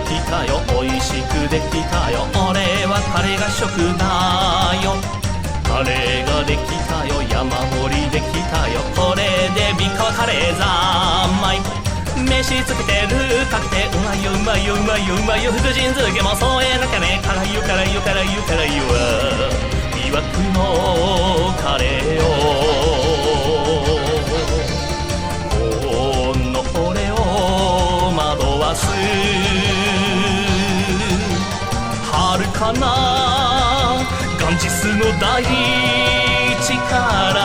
きたよ美味しくできたよ俺はカレーが食だよカレーができたよ山盛りできたよこれで三河カレー三昧飯つけてるかけてうまいようまいようまいようまいよ福神漬けも添えなきゃね辛いよ辛いよ辛いよ辛いよ魅惑のカレーをこの俺を惑わす遥かなガンジスの大地から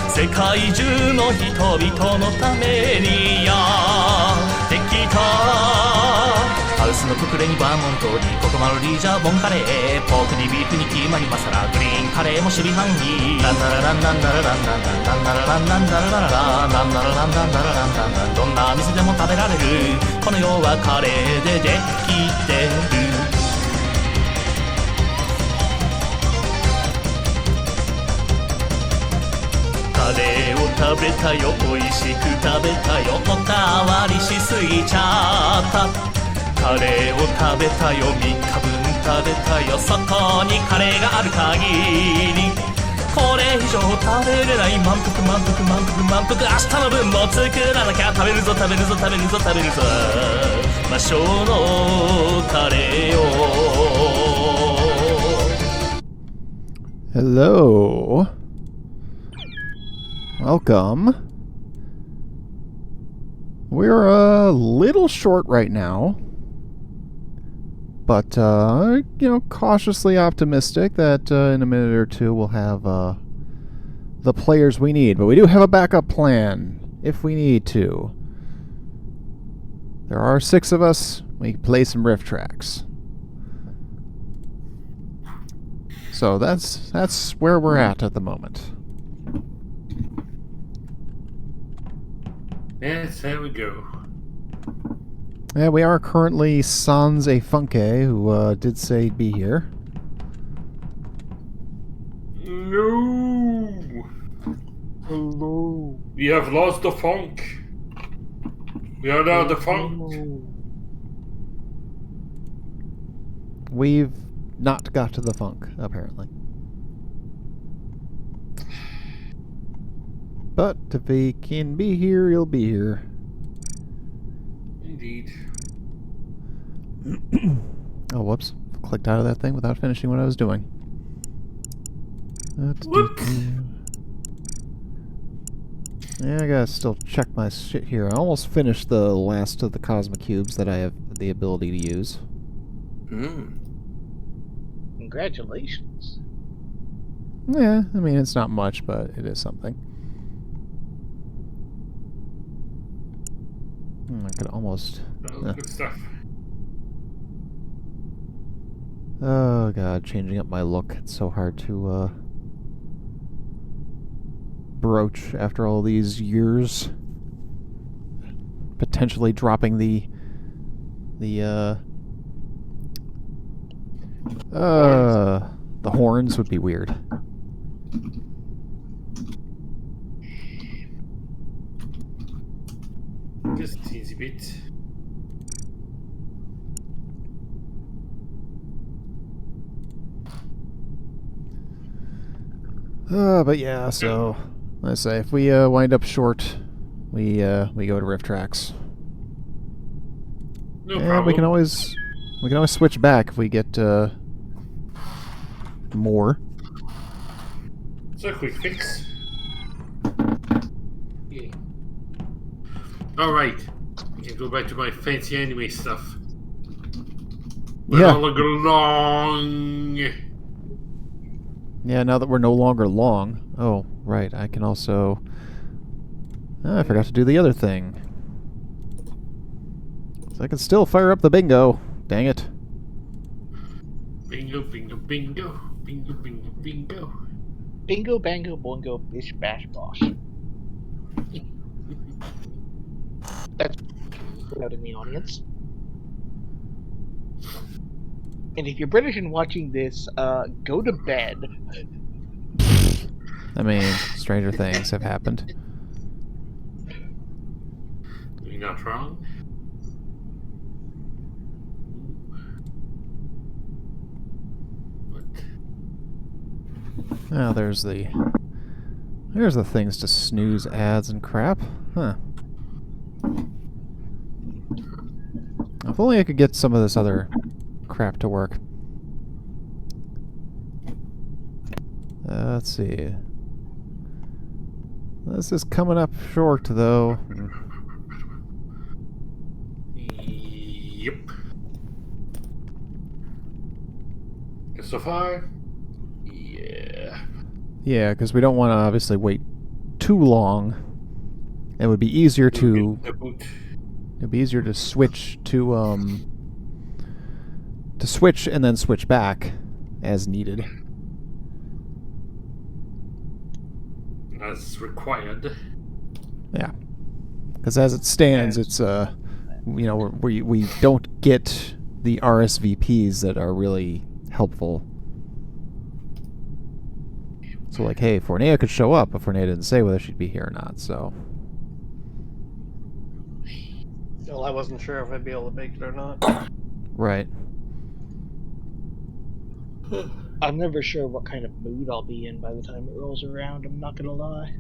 世界中の人々のためにやってきたハウスのククレにバーモントにココマロリージャーボンカレーポークにビーフにキーマにマサラグリーンカレーも守備範囲ランナラランランナラランランランランナラランランナラララランナラランランナラランランランどんな店でも食べられるこの世はカレーでできてるカレーを食べたよ美味しく食べたよおかわりしすぎちゃったカレーを食べたよ3日分食べたよそこにカレーがある限りこれ以上食べれない満腹満腹満腹満腹明日の分も作らなきゃ食べるぞ食べるぞ食べるぞ食べるぞ魔性のカレーを Hello. Welcome. We're a little short right now, but cautiously optimistic that in a minute or two we'll have the players we need. But we do have a backup plan if we need to. There are 6 of us. We can play some riff tracks. So that's where we're at the moment. Yes, there we go. Yeah, we are currently Sans et Funke, who did say he'd be here. No! Hello. We have lost the funk. We are now the funk. We've not got to the funk, apparently. But if he can be here, he'll be here. Indeed. Oh, whoops. Clicked out of that thing without finishing what I was doing. Whoops. Yeah, I gotta still check my shit here. I almost finished the last of the Cosmic Cubes that I have the ability to use. Congratulations. Yeah, I mean, it's not much, but it is something. I could almost... Good stuff. Oh god, changing up my look. It's so hard to broach after all these years. Potentially dropping the horns would be weird. Just a teensy bit. But yeah, so let's say if we wind up short, we go to riff tracks. No And problem. we can always switch back if we get more. It's a quick fix. Yeah. Alright. I can go back to my fancy anime stuff. We're Yeah. no longer long. Yeah, now that we're no longer long. Oh, right. I can also... I forgot to do the other thing. So I can still fire up the bingo. Dang it. Bingo, bingo, bingo. Bingo, bingo, bingo. Bingo, bango, boingo, bish, bash, bosh. That's out in the audience. And if you're British and watching this, go to bed. I mean, stranger things have happened. You're not wrong. Now there's the things to snooze ads and crap. Huh. If only I could get some of this other crap to work. Let's see. This is coming up short, though. Yep. So far, yeah. Yeah, because we don't want to obviously wait too long. It would be easier to switch to switch and then switch back as needed. As required. Yeah, because as it stands, it's we don't get the RSVPs that are really helpful. So like, hey, Fornea could show up, but Fornea didn't say whether she'd be here or not. So Well, I wasn't sure if I'd be able to make it or not. right. I'm never sure what kind of mood I'll be in by the time it rolls around, I'm not gonna lie.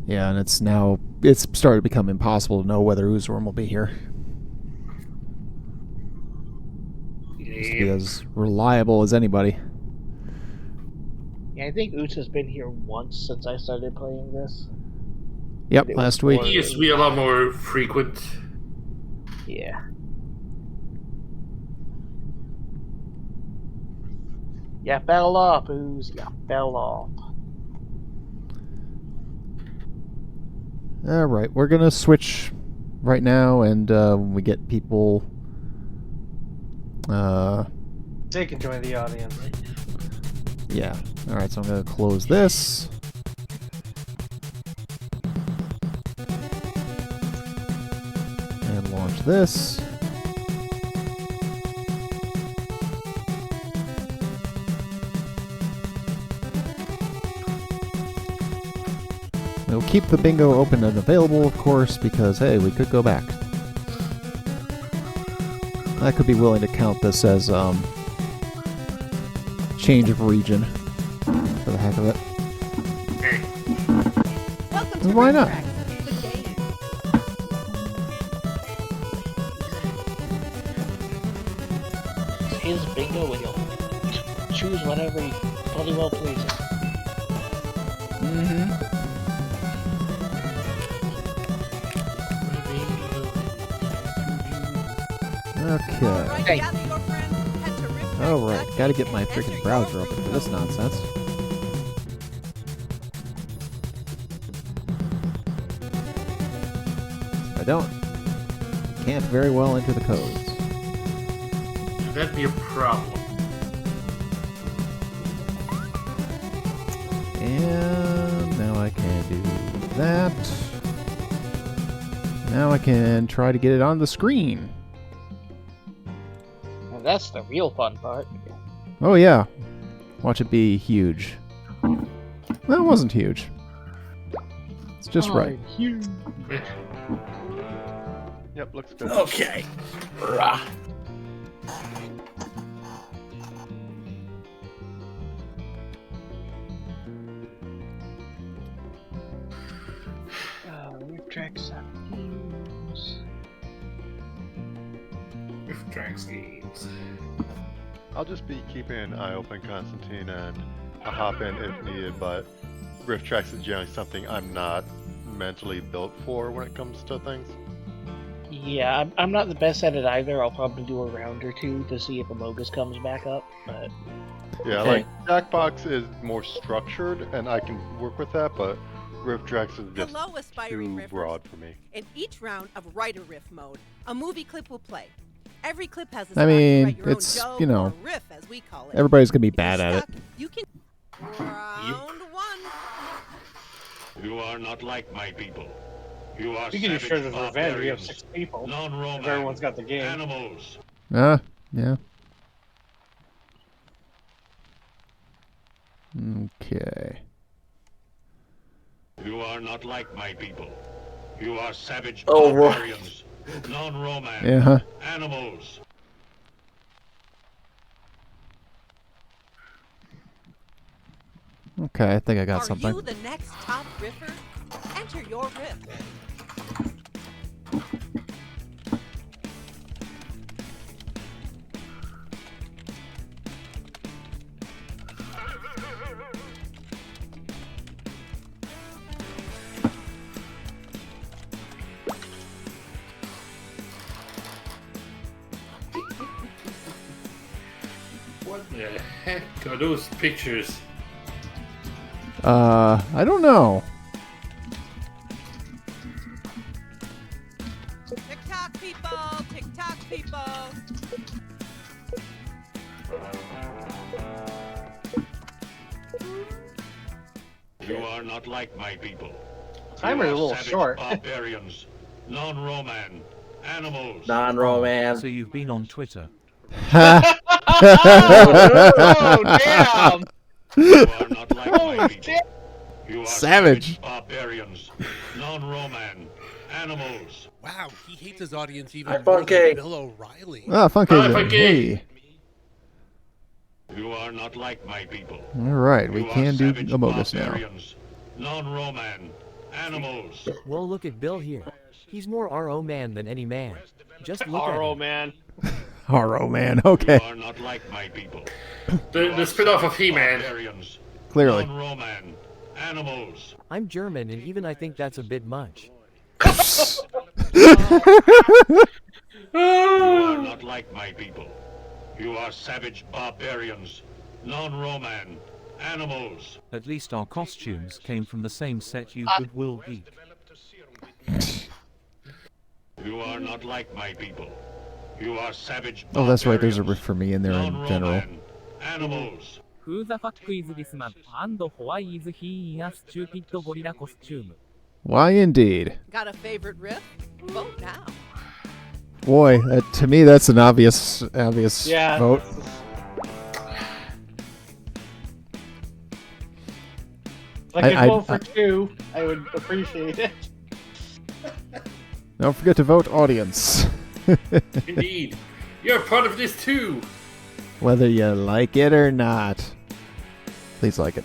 Yeah, and it's started to become impossible to know whether Uzorm will be here. Used to be as reliable as anybody. Yeah, I think Uts has been here once since I started playing this. Yep, It last was week. He used to be a lot more frequent. Yeah. Yeah, fell off, Ooze. Yeah, fell off. Alright, we're gonna switch right now, and when we get people They can join the audience. yeah. Alright, so I'm gonna close this. And launch this. We'll keep the bingo open and available, of course, because, hey, we could go back. I could be willing to count this as, change of region, for the heck of it. Hey, Welcome to Why not? Red Track, the game. His bingo and he'll choose whatever he bloody well pleases. Mm-hmm. Okay. Alright, Hey. gather your friends, head to Rift Alright, Track gotta get my and enter freaking your browser best open for this nonsense. If I don't, can't very well enter the codes. that'd be a problem. And now I can do that. Now I can try to get it on the screen. And that's the real fun part. Oh yeah. Watch it be huge. Well, it wasn't huge. It's just right. Huge. Yep, looks good. Okay. Rah. Rift Track games. Rift Tracks games. I'll just be keeping an eye open, Constantine, and I'll hop in if needed, but Rift Tracks is generally something I'm not mentally built for when it comes to things. Yeah, I'm not the best at it either. I'll probably do a round or two to see if Amogus comes back up, but Yeah, Okay. like Jackbox is more structured, and I can work with that, but Rift Tracks is just Hello, aspiring too riffers. broad for me. In each round of Writer Riff mode, a movie clip will play. Every clip has a I spot to mean, write your it's, own joke you know, or riff, as we call it. Everybody's gonna be If you're bad at it. stuck, you can round one. You are not like my people. You are You can use savage Shredder's Revenge. We have barbarians, 6 people. non-Roman, If everyone's got the game. animals. Yeah. Okay. You are not like my people. You are savage Oh, right. barbarians, non-Roman, Yeah. animals. Okay, I think I got Are something. you the next top riffer? Enter your riff. What the heck are those pictures? I don't know. TikTok people, TikTok people. You are not like my people. Timer's You a are little savage short. Barbarians, non-Roman, animals. Non-romance. So you've been on Twitter. Oh, damn! You are not like Oh, my people. damn! You are Savage. barbarians, non-Roman, animals. Wow, he hates his audience even Hi, more Funky. than Bill O'Reilly. Ah, Funky. Hi, Funky. Hey. You are not like my people. All right, we You are can do savage Amogus now. barbarians, non-Roman, animals. Well, look at Bill here. He's more RO man than any man. Just look at RO, him. man. Haro man. Okay, You are not like my people. The spin-off of He-Man. Barbarians, clearly. non-Roman, animals. I'm German, and even I think that's a bit much. You are not like my people. You are savage barbarians, non-Roman, animals. At least our costumes came from the same set you Goodwill Geek. You are not like my people. You are savage Oh, that's right. There's a barbarians, riff for me in there in general. non-Roman, animals. Who the fuck is this man? And why is he in a stupid gorilla costume? Why indeed? Got a favorite riff? Vote now. Boy, to me that's an obvious Yeah. vote. If I could I- vote for 2, I would appreciate it. Don't forget to vote, audience. Indeed. You're part of this too. Whether you like it or not. Please like it.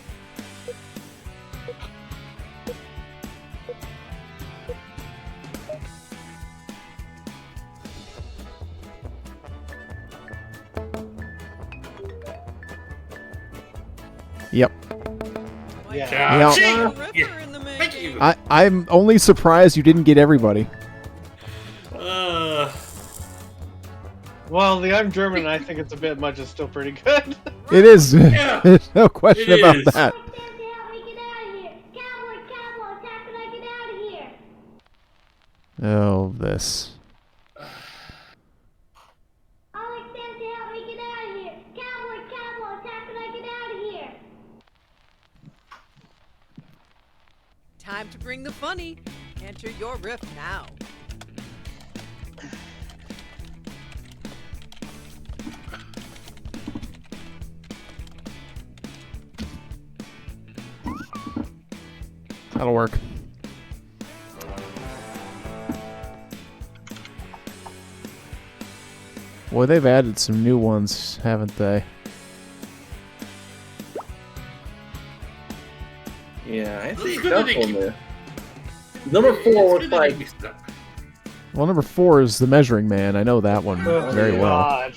Yep. Yeah. Yeah. Gee, A riffer yeah. in the Thank making. you. I'm only surprised you didn't get everybody. Well, the I'm German, I think it's a bit much. It's still pretty good. It is. Yeah, There's no question it about is. that. Oh, this. Time to bring the funny. Enter your riff now. That'll work. Boy, they've added some new ones, haven't they? Yeah, I It's see a good that they couple keep- there. Number 4 It's looks good that like they mixed it up. Well, number 4 is the Measuring Man. I know that one Oh, very well. God.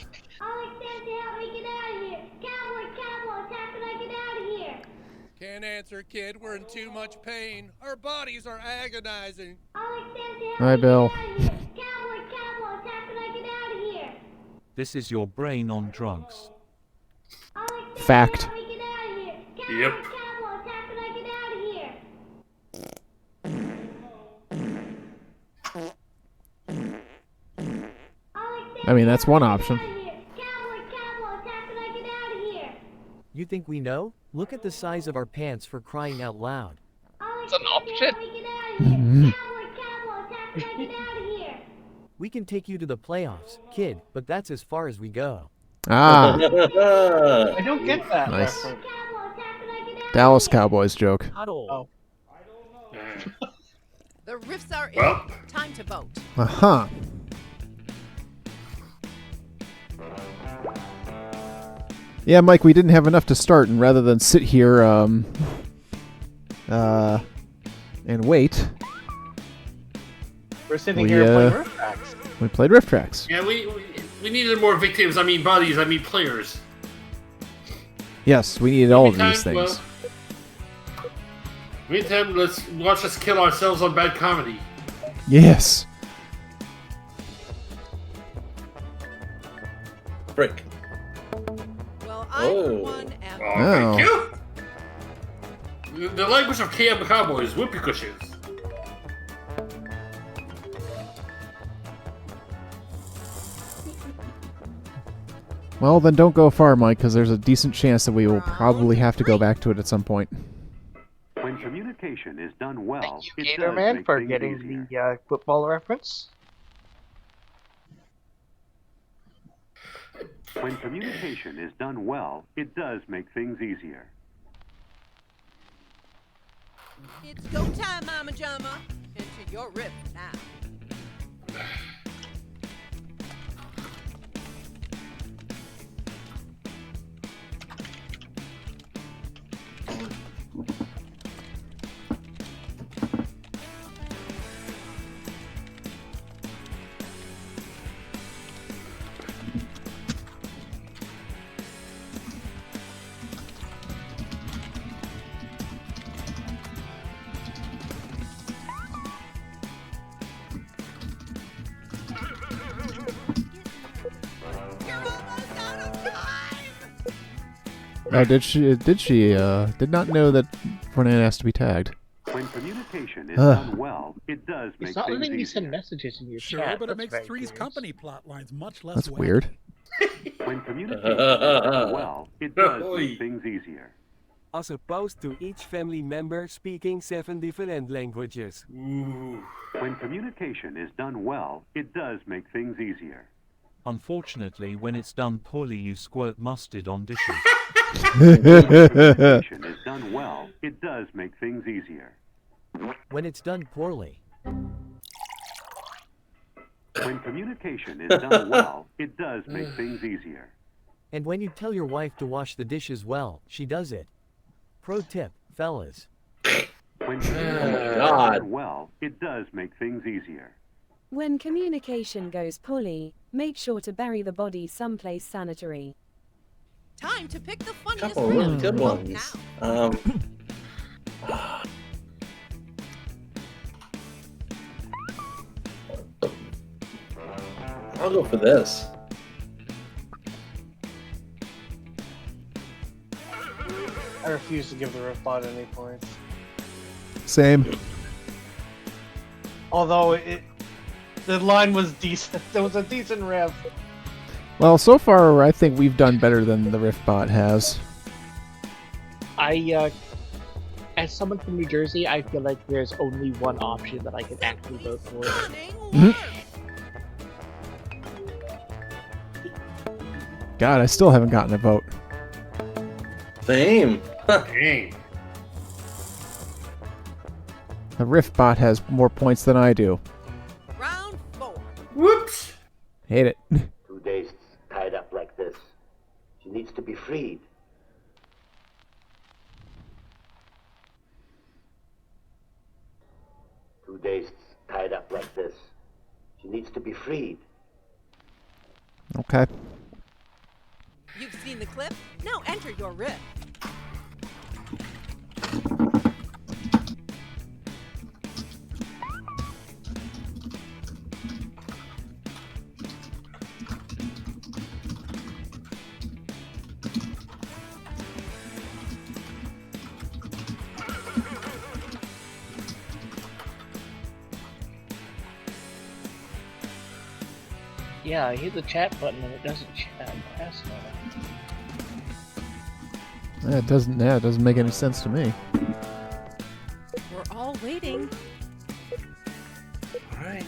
Can't answer, kid. We're in too much pain. Our bodies are agonizing. Hi, Bill. This is your brain on drugs. Fact. Yep. I mean, that's one option. You think we know? Look at the size of our pants, for crying out loud. It's an option. We can take you to the playoffs, kid, but that's as far as we go. Ah, I don't get that Nice. reference. Dallas Cowboys joke. Hello. Oh. The riffs are in. Well. Time to vote. Yeah, Mike, we didn't have enough to start, and rather than sit here and wait, We're sitting here playing Rift Tracks. we played Rift Tracks. Yeah, we needed more victims. I mean bodies. I mean players. Yes, we needed all of these Meantime, things. Meantime, let's watch us kill ourselves on bad comedy. Yes. Frick. Well, I for one am. Oh, thank you. The language of KM Cowboys, whoopee cushions. Well, then don't go far, Mike, because there's a decent chance that we will probably have to go back to it at some point. When communication is done well, Thank you, it does Gatorman, make for things getting easier. the football reference. When communication is done well, it does make things easier. It's go time, Mama Jama. Into your rift now. Oh, did she? Did not know that Fernand has to be tagged. When communication is done well, it does make It's not things letting me easier. send messages in your Sure, chat. but it That's makes very Three's curious. company plot lines much less That's wacky. weird. When communication is done well, it does make things easier. As opposed to each family member speaking 7 different languages. When communication is done well, it does make things easier. Unfortunately, when it's done poorly, you squirt mustard on dishes. When communication is done well, it does make things easier. When it's done poorly. When communication is done well, it does make things easier. And when you tell your wife to wash the dishes well, she does it. Pro tip, fellas. When communication is done well, it does make things easier. When communication goes poorly, make sure to bury the body someplace sanitary. Time to pick the funniest Couple really round. good Vote ones. now. I'll go for this. I refuse to give the Riftbot any points. Same. Although the line was decent. There was a decent riff. Well, so far I think we've done better than the Riftbot has. As someone from New Jersey, I feel like there's only one option that I can actually vote for. God, I still haven't gotten a vote. Same. Dang. The Riftbot has more points than I do. Round 4. Whoops. Hate it. 2 days tied up like this. She needs to be freed. Two days tied up like this. She needs to be freed. Okay. You've seen the clip? Now enter your rift. Yeah, I hit the chat button and it doesn't chat. That's not. It doesn't make any sense to me. We're all waiting. Alright.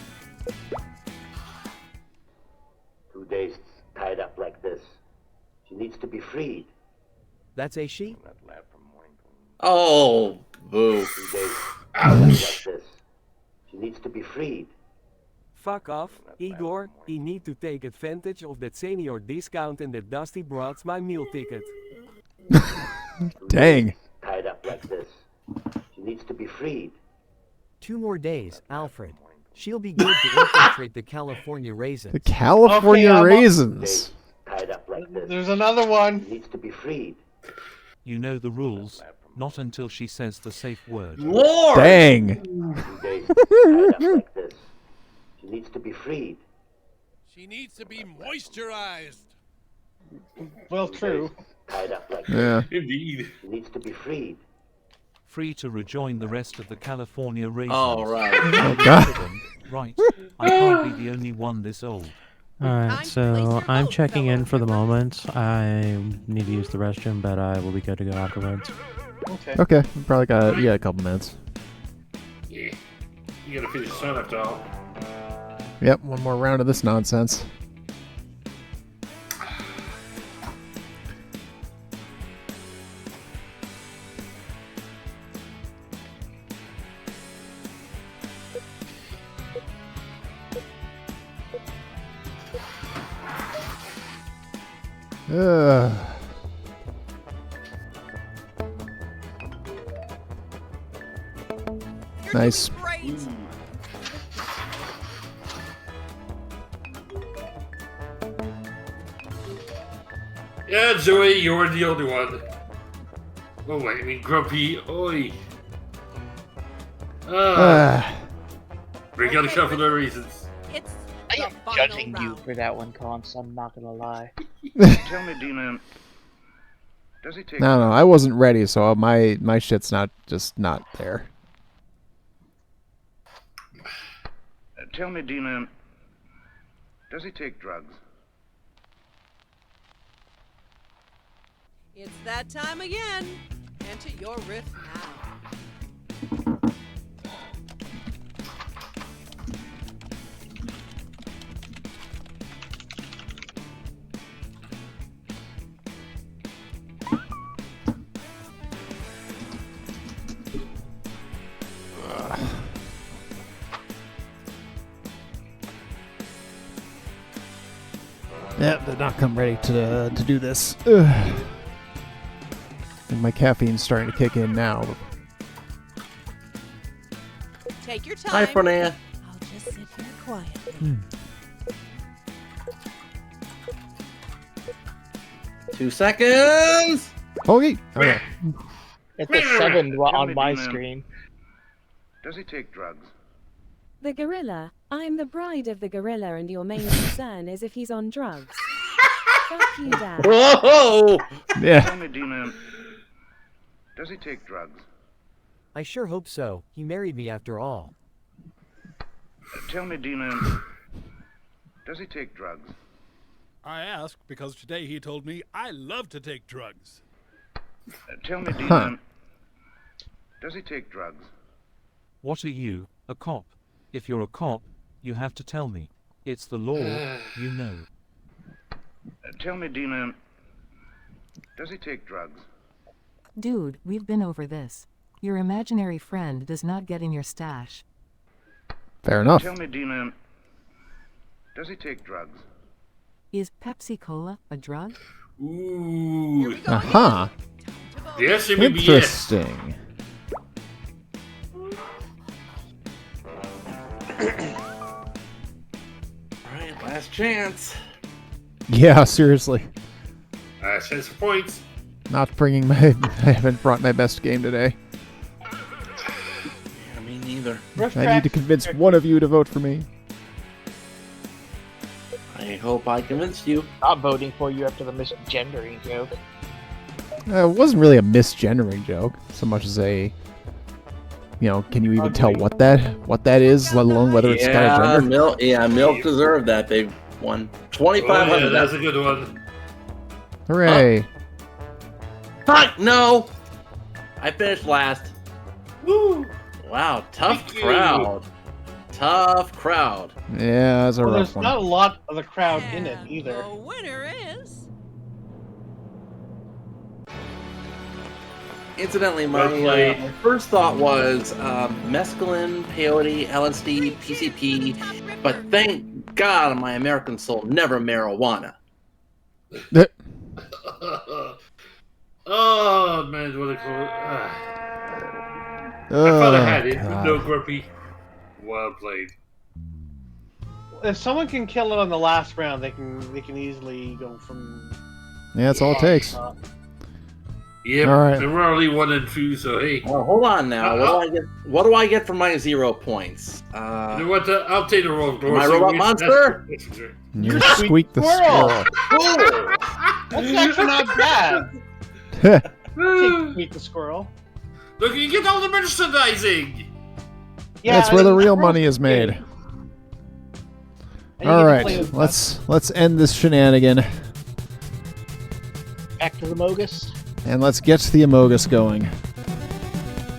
2 days tied up like this. She needs to be freed. That's a she? Oh, boo. 2 days tied up like this. She needs to be freed. Fuck off, Igor. I need to take advantage of that senior discount and that Dusty brought my meal ticket. Dang. Tied up like this. She needs to be freed. 2 more days, Alfred. She'll be good to infiltrate the California raisins. The California Okay, raisins. Tied up like this. There's another one. She needs to be freed. You know the rules. Not until she says the safe word. Lord! Dang. 2 days tied up like this. She needs to be freed. She needs to be moisturized. Well, true. Tied up like Yeah. this. Indeed. She needs to be freed. Free to rejoin the rest of the California raisins. All right. Oh, God. Right. I can't be the only one this old. Alright, so I'm checking in for the moment. I need to use the restroom, but I will be good to go afterwards. Okay. Okay, we probably got a couple minutes. Yeah. You gotta finish the sun after all. Yep, one more round of this nonsense. Nice. Great. Yeah, Joey, you're the only one. Oh wait, I mean Grumpy. Oi. Bring out a shot for no reasons. It's I the am final judging round. you for that one, Cons. I'm not gonna lie. Tell me, Dina, does he take... No, I wasn't ready, so my shit's not there. Tell me, Dina, does he take drugs? It's that time again. Enter your riff now. Yep, did not come ready to do this. Ugh. And my caffeine's starting to kick in now. Take your time. Hi, Fernaya. I'll just sit here quietly. 2 seconds. Okay. Okay. It's a 7 Tell on me, my Dina, screen. Does he take drugs? The gorilla. I'm the bride of the gorilla, and your main concern is if he's on drugs. Fuck you, Dad. Whoa! Yeah. Tell me, Dina, does he take drugs? I sure hope so. He married me after all. Tell me, Dina, does he take drugs? I ask because today he told me I love to take drugs. Tell me, Dina, does he take drugs? What are you, a cop? If you're a cop, you have to tell me. It's the law, you know. Tell me, Dina, does he take drugs? Dude, we've been over this. Your imaginary friend does not get in your stash. Fair enough. Tell me, Dina, does he take drugs? Is Pepsi Cola a drug? Ooh. Aha. Yes, it may be yes. Interesting. Alright, last chance. Yeah, seriously. Chance for points. Not bringing my. I haven't brought my best game today. Yeah, me neither. I need to convince one of you to vote for me. I hope I convinced you. Not voting for you after the misgendering joke. It wasn't really a misgendering joke, so much as a. You know, can you even tell what that is, let alone whether it's got a gender? Milk deserved that. They won 2,500. Oh, yeah, that's a good one. Hooray! Fuck no! I finished last. Woo! Wow, tough crowd. Tough crowd. Yeah, that's a Well, rough there's one. not a lot of the crowd in it either. The winner is Incidentally, Well my played. first thought was mescaline, peyote, LSD, PCP, but thank God my American soul never marijuana. Oh man, what a cool. I thought I had it, but no, Grumpy. Well played. If someone can kill it on the last round, they can easily go from. Yeah, that's all it takes. Yep, All right. and we're only 1 and 2, so hey. Oh, hold on now. What do I get for my 0 points? You know what? I'll take the roll. My robot monster? You squeak the squirrel. That's actually not bad. Can't beat the squirrel. Look, you get all the merchandising. Yeah, That's where the and real squirrel's money is made. And you All get to right, play with let's end this shenanigan Back to the Mogus. and let's get the Amogus going.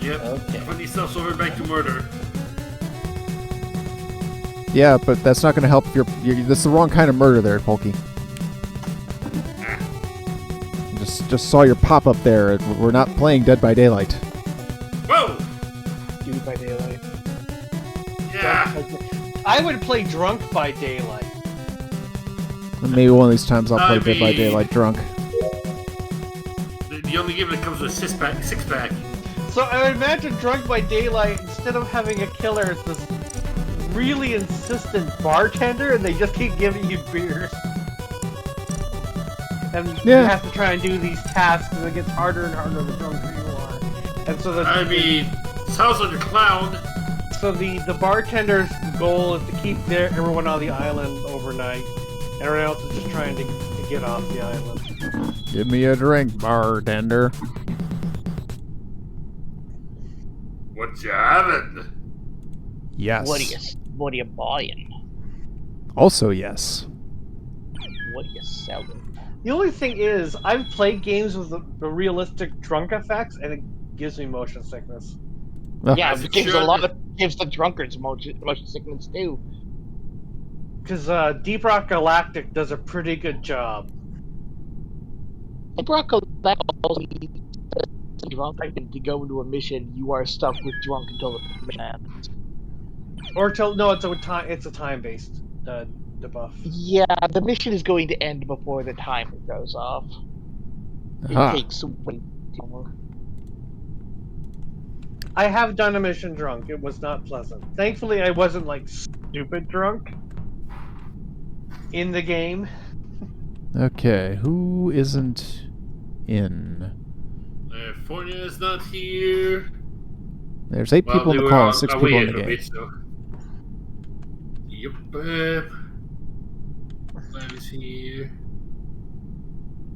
Yep. Okay. Put yourself over back to murder. Yeah, but that's not going to help if you're that's the wrong kind of murder there, Polky. Just saw your pop up there. We're not playing Dead by Daylight. Whoa! Dead by Daylight. Yeah. I would play Drunk by Daylight. Maybe one of these times I'll play I Dead by mean- Daylight drunk. The only game that comes with a six pack. So I would imagine Drunk by Daylight, instead of having a killer, it's this really insistent bartender, and they just keep giving you beers. And you Yeah. have to try and do these tasks, and it gets harder and harder the drunker you are. And so I mean, sounds like a clown. So the bartender's goal is to keep everyone on the island overnight. Everyone else is just trying to get off the island. Give me a drink, bartender. What you having? Yes. What are you buying? Also yes. What are you selling? The only thing is, I've played games with the realistic drunk effects, and it gives me motion sickness. Yeah, it gives gives the drunkards motion sickness too. Because Deep Rock Galactic does a pretty good job. Deep Rock Galactic also means drunk to go into a mission, you are stuck with drunk until the mission happens. Or till no, it's a time-based debuff. Yeah, the mission is going to end before the timer goes off. Aha. It takes way too long. I have done a mission drunk. It was not pleasant. Thankfully, I wasn't like stupid drunk in the game. Okay, who isn't in? California is not here. There's 8 people in the call and 6 people in the game. Yep. Glad is here.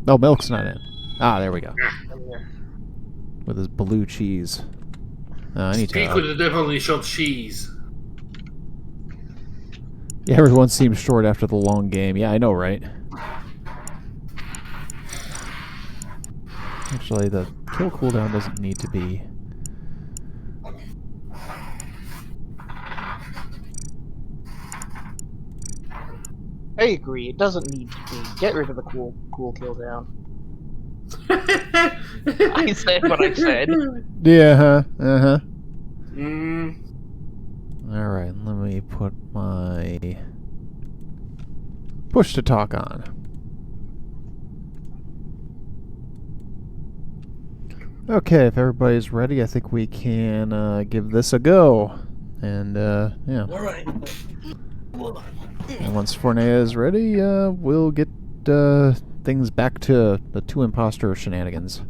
Oh, Milk's not in. Ah, there we go. With his blue cheese. I need Speak to. with the devil and shall cheese. Yeah, everyone seems short after the long game. Yeah, I know, right? Actually, the kill cooldown doesn't need to be. I agree, it doesn't need to be. Get rid of the cool cooldown. I said what I said. Yeah, huh? Mm. Alright, let me put my push to talk on. Okay, if everybody's ready, I think we can give this a go. And, yeah. Alright. And once Fornea is ready, we'll get things back to the 2 imposter shenanigans.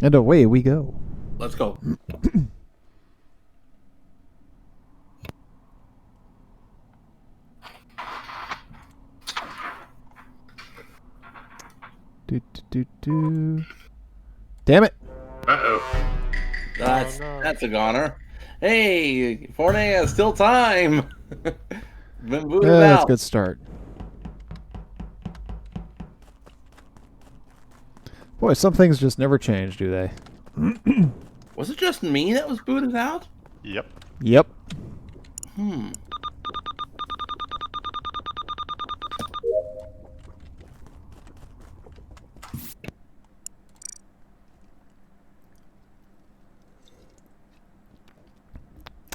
And away we go. Let's go. Damn it! Uh-oh. That's a goner. Hey, Fornea, still time. Been booted That's out. a good start. Boy, some things just never change, do they? Was it just me that was booted out? Yep. Yep.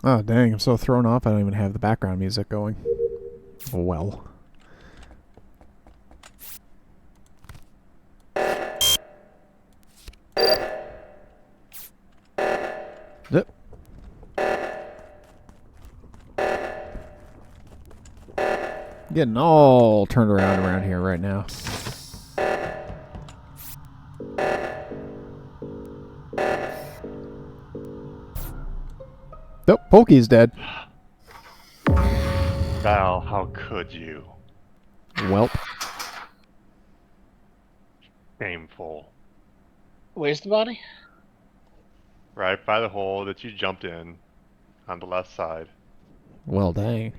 Oh, dang, I'm so thrown off I don't even have the background music going. Well. Zip. Getting all turned around here right now. Nope, Pokey's dead. Val, how could you? Welp. Shameful. Where's the body? Right by the hole that you jumped in, on the left side. Well, dang.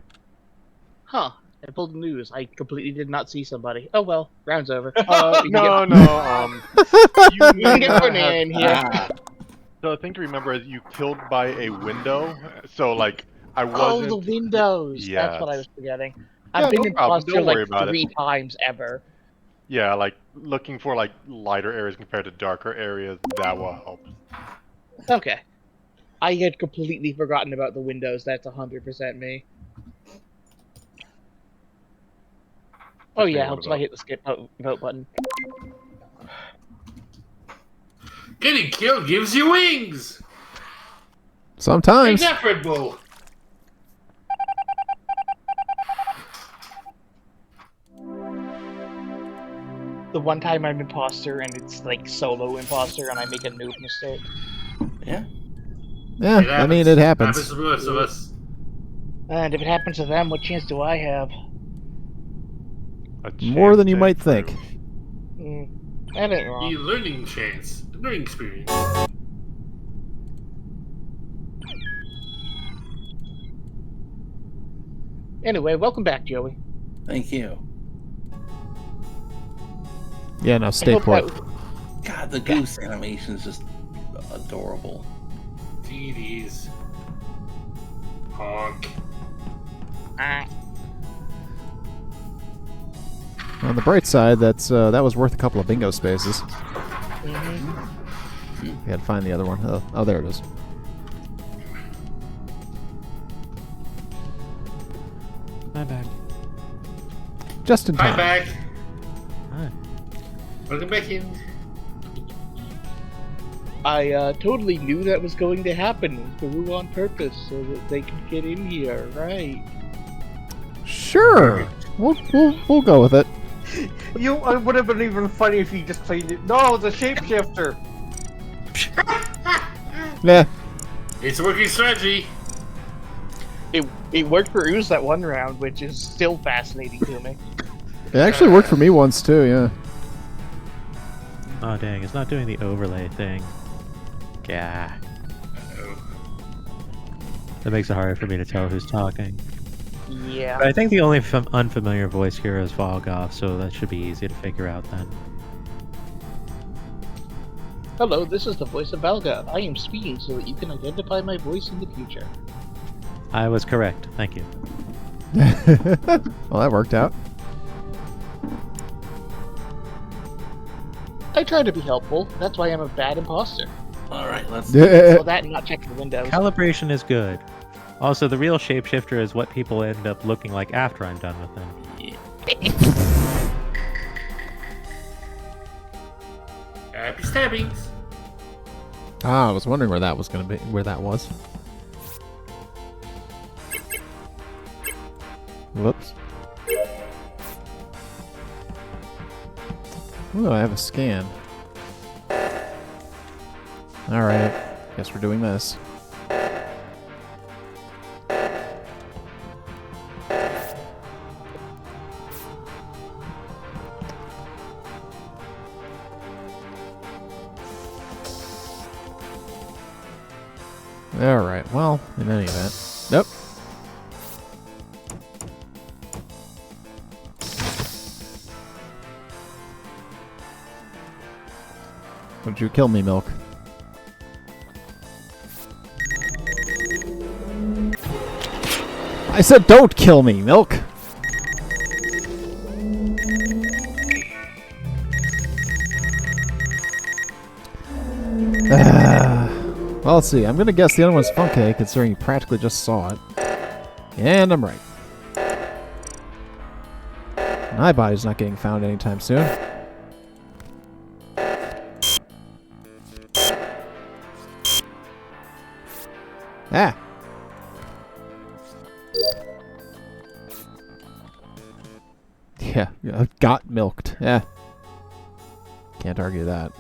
Huh. I pulled the news. I completely did not see somebody. Oh well, round's over. You can get Fernand in here. So the thing to remember is you killed by a window. So like I Oh, wasn't. the windows. Yeah. That's what I was forgetting. Yeah, I've been no problem. imposter Don't like worry about it. 3 times ever. Yeah, like looking for like lighter areas compared to darker areas. That will help. Okay. I had completely forgotten about the windows. That's 100% me. Oh Okay, yeah, what helps if about- I hit the skip vote button. Getting killed gives you wings! Sometimes. Take that, Red Bull! The one time I'm imposter and it's like solo imposter and I make a noob mistake. Yeah. Yeah, I mean, it happens. Happens to the rest of us. And if it happens to them, what chance do I have? More than you might think. That ain't wrong. A learning chance. A learning experience. Anyway, welcome back, Joey. Thank you. Yeah, now stay put. God, the goose animation is just adorable. DDs. Honk. On the bright side, that was worth a couple of bingo spaces. You had to find the other one. Oh, there it is. I'm back. Just in Hi, time. back. Hi. Welcome back in. I totally knew that was going to happen through on purpose so that they could get in here, right? Sure. We'll go with it. It would have been even funny if you just played it. No, it's a shapeshifter. Yeah. It's a working strategy. It worked for Ooze that one round, which is still fascinating to me. It actually worked for me once too, yeah. Oh dang, it's not doing the overlay thing. Gah. That makes it harder for me to tell who's talking. Yeah. But I think the only unfamiliar voice here is Volgoth, so that should be easy to figure out then. Hello, this is the voice of Valga. I am speaking so that you can identify my voice in the future. I was correct, thank you. Well, that worked out. I try to be helpful. That's why I'm a bad imposter. Alright, let's... So that and not checking the windows. Calibration is good. Also, the real shapeshifter is what people end up looking like after I'm done with them. Happy stabbings. Ah, I was wondering where that was gonna be. Where that was. Whoops. Oh, I have a scan. Alright, guess we're doing this. Alright, well, in any event. Nope. Would you kill me, Milk? I said don't kill me, Milk! Well, let's see. I'm gonna guess the other one's Funke, considering you practically just saw it. And I'm right. My body's not getting found anytime soon. Ah! Yeah, got milked. Yeah. Can't argue that.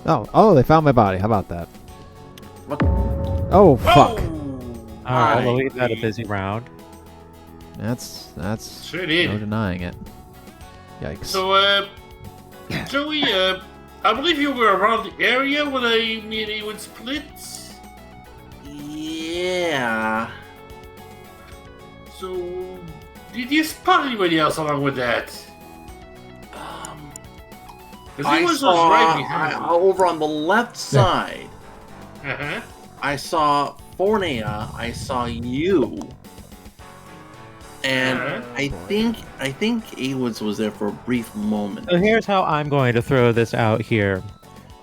Oh, they found my body. How about that? What? Oh, fuck. Alright, well, we've had a busy round. That's Sure did. no denying it. Yikes. So, Joey, I believe you were around the area when me and Ewan split. Yeah. So, did you spot anybody else along with that? I saw over on the left side. Uh-huh. I saw Fornea. I saw you. And I think Awoods was there for a brief moment. So here's how I'm going to throw this out here.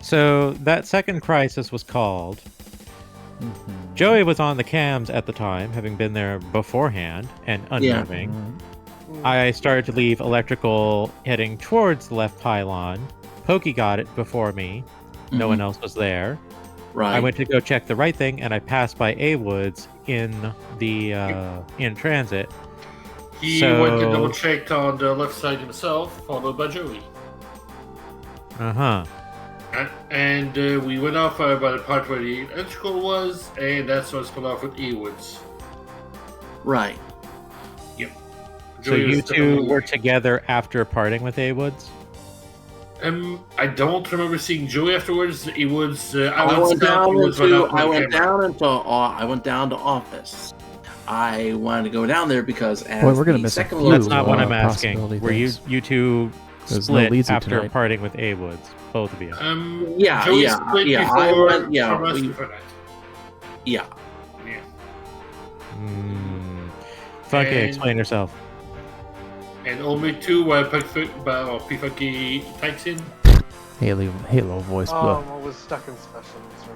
So that second crisis was called. Joey was on the cams at the time, having been there beforehand and unnerving. I started to leave electrical heading towards the left pylon. Pokey got it before me. No one else was there. Right. I went to go check the right thing, and I passed by Awoods in the in transit. He went to double check on the left side himself, followed by Joey. Uh-huh. And we went off by the part where the electrical was, and that's what split off with Ewoods. Right. Yep. So Joey you was two were together after parting with Awoods? I don't remember seeing Joey afterwards. Ewoods. I went down to office. I wanted to go down there because as Boy, we're gonna the miss a second few, That's not what I'm asking. possibility Were you things. two There's no split leads after tonight. parting with Awoods? Both of you. Joey split before I went, from us before that. Yeah. Funky, And- explain yourself. And only two P-Funky types in. Halo voice. I was stuck in specialist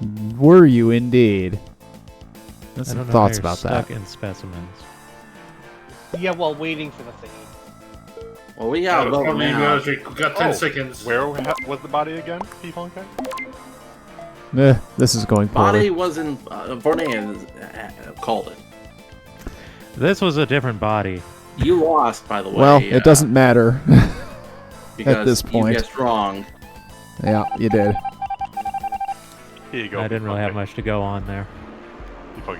room. Were you indeed? That's I some don't know thoughts how about you're that. stuck in specimens. Yeah, while waiting for the thing. Well, we got Oh, a vote now. we got 10 seconds. Where was the body again, P-Funky? This is going Body poorly. wasn't. Fornea called it. This was a different body. You lost, by the way. Well, it doesn't matter because at this point. You guessed wrong. Yeah, you did. Here you go. I didn't really have much to go on there.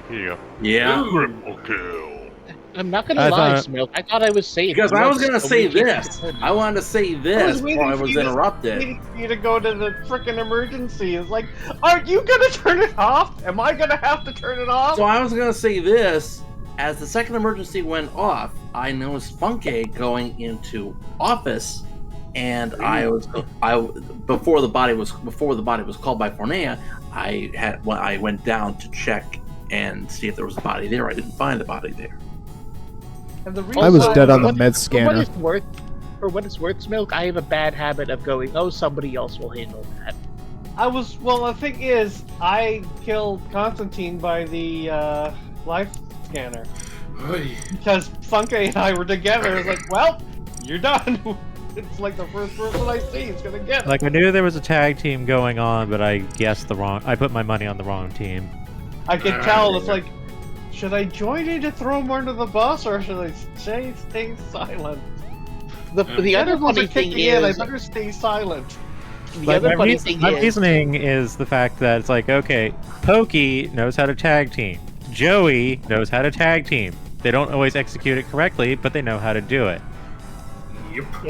Here you go. Yeah. Triple kill. I'm not gonna I lie, thought- Smoke. I thought I was safe. Because I was gonna So say we keep this. it. I wanted to say this before I for was you to- interrupted. waiting for you to go to the frickin' emergency. It's like, are you gonna turn it off? Am I gonna have to turn it off? So I was gonna say this. As the second emergency went off, I noticed Funke going into office, and before the body was called by Fornea, I went down to check and see if there was a body there. I didn't find the body there. And the I was reason- dead on the For med what scanner. it's worth, Smoke, I have a bad habit of going, oh, somebody else will handle that. Well, the thing is, I killed Constantine by the life scanner. Because Funke and I were together. It's like, well, you're done. It's like the first person I see is gonna get it. Like, I knew there was a tag team going on, but I guessed I put my money on the wrong team. I could tell. It's like, should I join in to throw him under the bus, or should I stay silent? The other ones funny are thing kicking in. I is, better stay silent. Like, my reasoning is the fact that it's like, okay, Pokey knows how to tag team. Joey knows how to tag team. They don't always execute it correctly, but they know how to do it.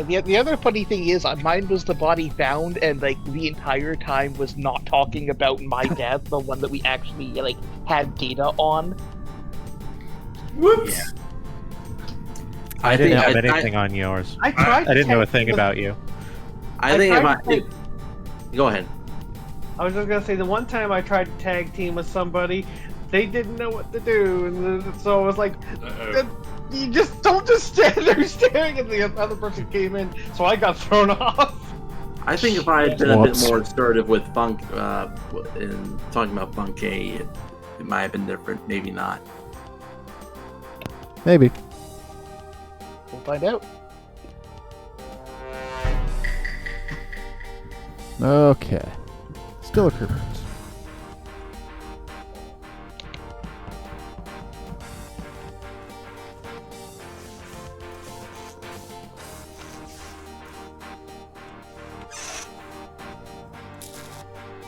Yeah, the other funny thing is, mine was the body found, and like the entire time was not talking about my death, the one that we actually had data on. Whoops. I didn't have anything on yours. I tried. I didn't know a to thing tag about you. I think go ahead. I was just gonna say the one time I tried to tag team with somebody, they didn't know what to do, and so I was like, "You don't just stand there staring," and the other person came in, so I got thrown off. I think if I had been a bit more assertive with Funk in talking about Funkay, it might have been different. Maybe not. Maybe. We'll find out. Okay. Still recruitment.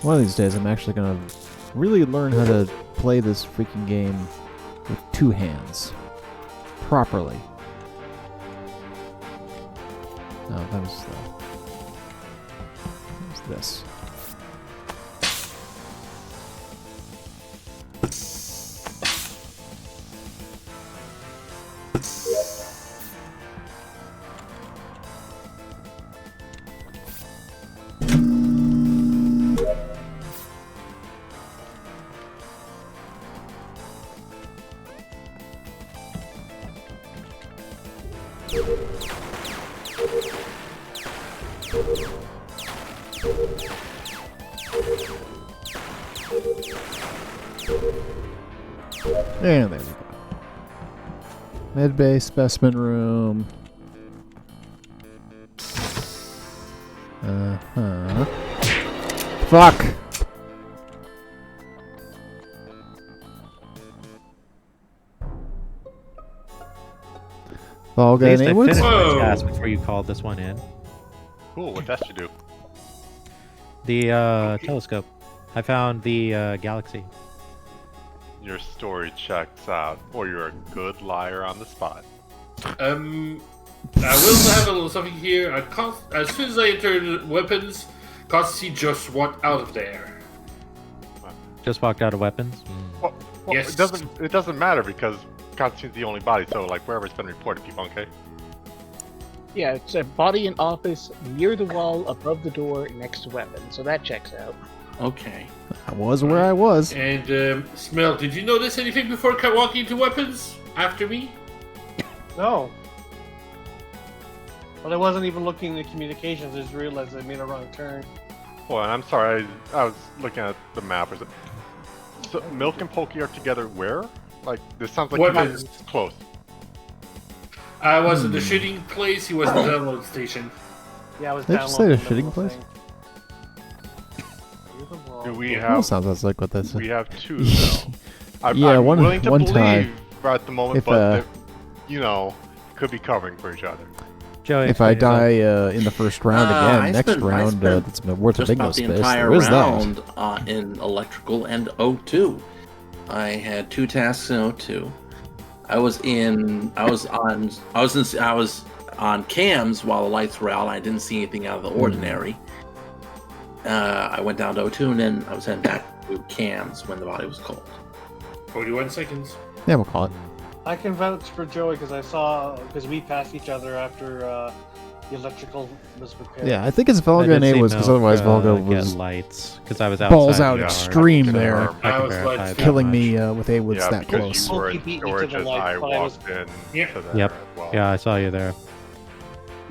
One of these days, I'm actually gonna really learn how to play this freaking game with two hands properly. No, that was this. And there we go. Mid-base specimen room. Fuck! All At got least I any finished my Whoa. task before you called this one in. Cool. What test you do? The telescope. I found the galaxy. Your story checks out, or you're a good liar on the spot. I will have a little something here. As soon as I entered weapons, Constantine just walked out of there. Just walked out of weapons. Well, Yes. It doesn't matter because Constantine's the only body. So like wherever it's been reported, be okay. Yeah, it's a body in office near the wall above the door next to weapons, so that checks out. Okay. I was where I was. And Smell, did you notice anything before walking into weapons after me? No. But I wasn't even looking at communications. I just realized I made a wrong turn. Well, and I'm sorry, I was looking at the map. Is it? So Milk and Pokey are together where? Like this sounds like Weapons. close. I was at the shooting place. He was at the download station. Yeah, I was Did you say the downloading shitting place? thing. Do we That have? sounds like what that's. We have two though. I'm Yeah, one- willing to one believe time. at the moment, If, but they, you know, could be covering for each other. Joey, If I explain yourself. die in the first round I again, next spent- I round, spent that's worth a just big no about the space. entire There is round that. in electrical and O2. I had 2 tasks in O2. I was on cams while the lights were out. I didn't see anything out of the ordinary. I went down to O2 and then I was heading back to cams when the body was cold. 41 seconds. Yeah, we'll call it. I can vouch for Joey because we passed each other after the electrical was repaired. Yeah, I think it's I Volga did and see A was because Milk, otherwise Volga get was lights because I was outside balls the out yard. extreme I can there, verify- I can verify that killing much. me with A Woods Yeah, that because close. you were Pokey in beat me to storage the as light, I but I was- walked in. Yeah. To there Yep. as well. Yeah, I saw you there.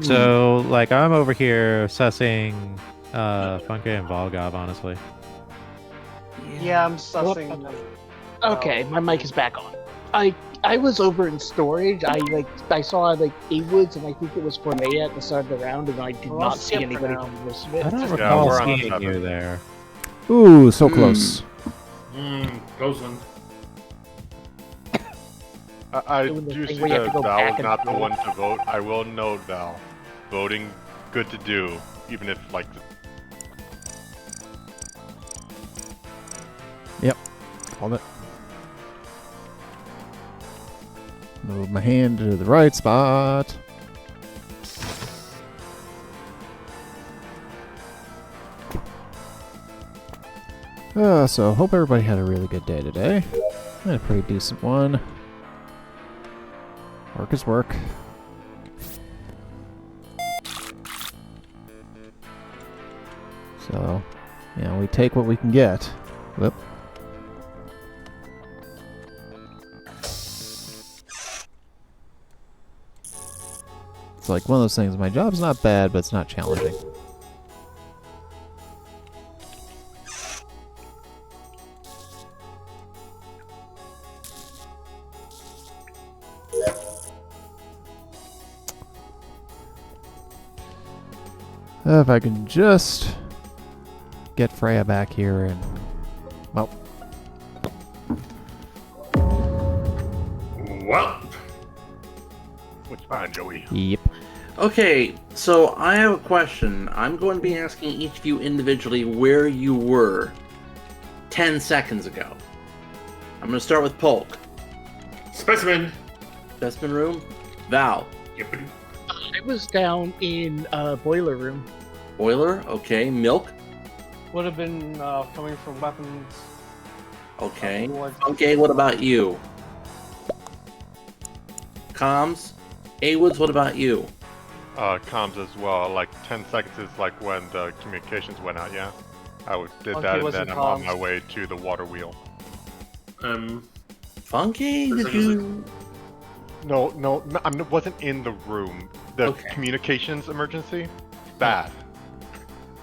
So, like, I'm over here sussing Funke and Volgov, honestly. Yeah, I'm sussing. Okay, my mic is back on. I was over in storage. I saw A-Woods and I think it was Formea at the start of the round, and I did Well, I'll not see skip for anybody now. from the rest of it. I don't Yeah, recall we're on seeing seven. you there. Ooh, so close. Close one. I Doing the do thing see where you have that to go Val back is and not the forth. one to vote. I will note, Val, voting good to do, even if like. Yep, called it. Move my hand to the right spot. So hope everybody had a really good day today. I had a pretty decent one. Work is work. So, yeah, we take what we can get. Whoop. It's like one of those things. My job's not bad, but it's not challenging. If I can just get Freya back here and... Well. Well. Which fine, Joey. Yep. Okay, so I have a question. I'm going to be asking each of you individually where you were 10 seconds ago. I'm going to start with Polk. Specimen. Specimen room. Val. Yep. I was down in boiler room. Boiler. Okay. Milk. Would have been coming from weapons. Okay. Okay, what about you? Comms. A-Woods, what about you? Comms as well. Like 10 seconds is like when the communications went out, yeah? Did Funky that and wasn't then I'm on comms. my way to the water wheel. Funky, did you... No, I wasn't in the room. The communications emergency? Bad.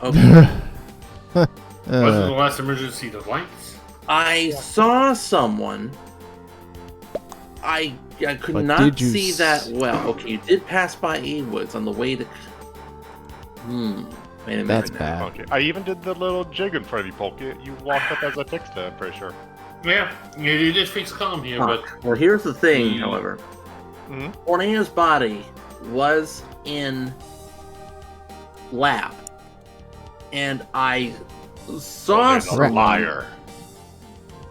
Okay. Wasn't the last emergency the lights? I saw someone. I could But not did you see that well. Okay, you did pass by A-Woods on the way to... Wait a minute. That's now. bad. Okay. I even did the little jig in front of you, Polka. You walked up as I fixed it, I'm pretty sure. Yeah, you did fix calm here, but... Well, here's the thing, however. Mm-hmm. Ornea's body was in lab. And I saw there's a liar.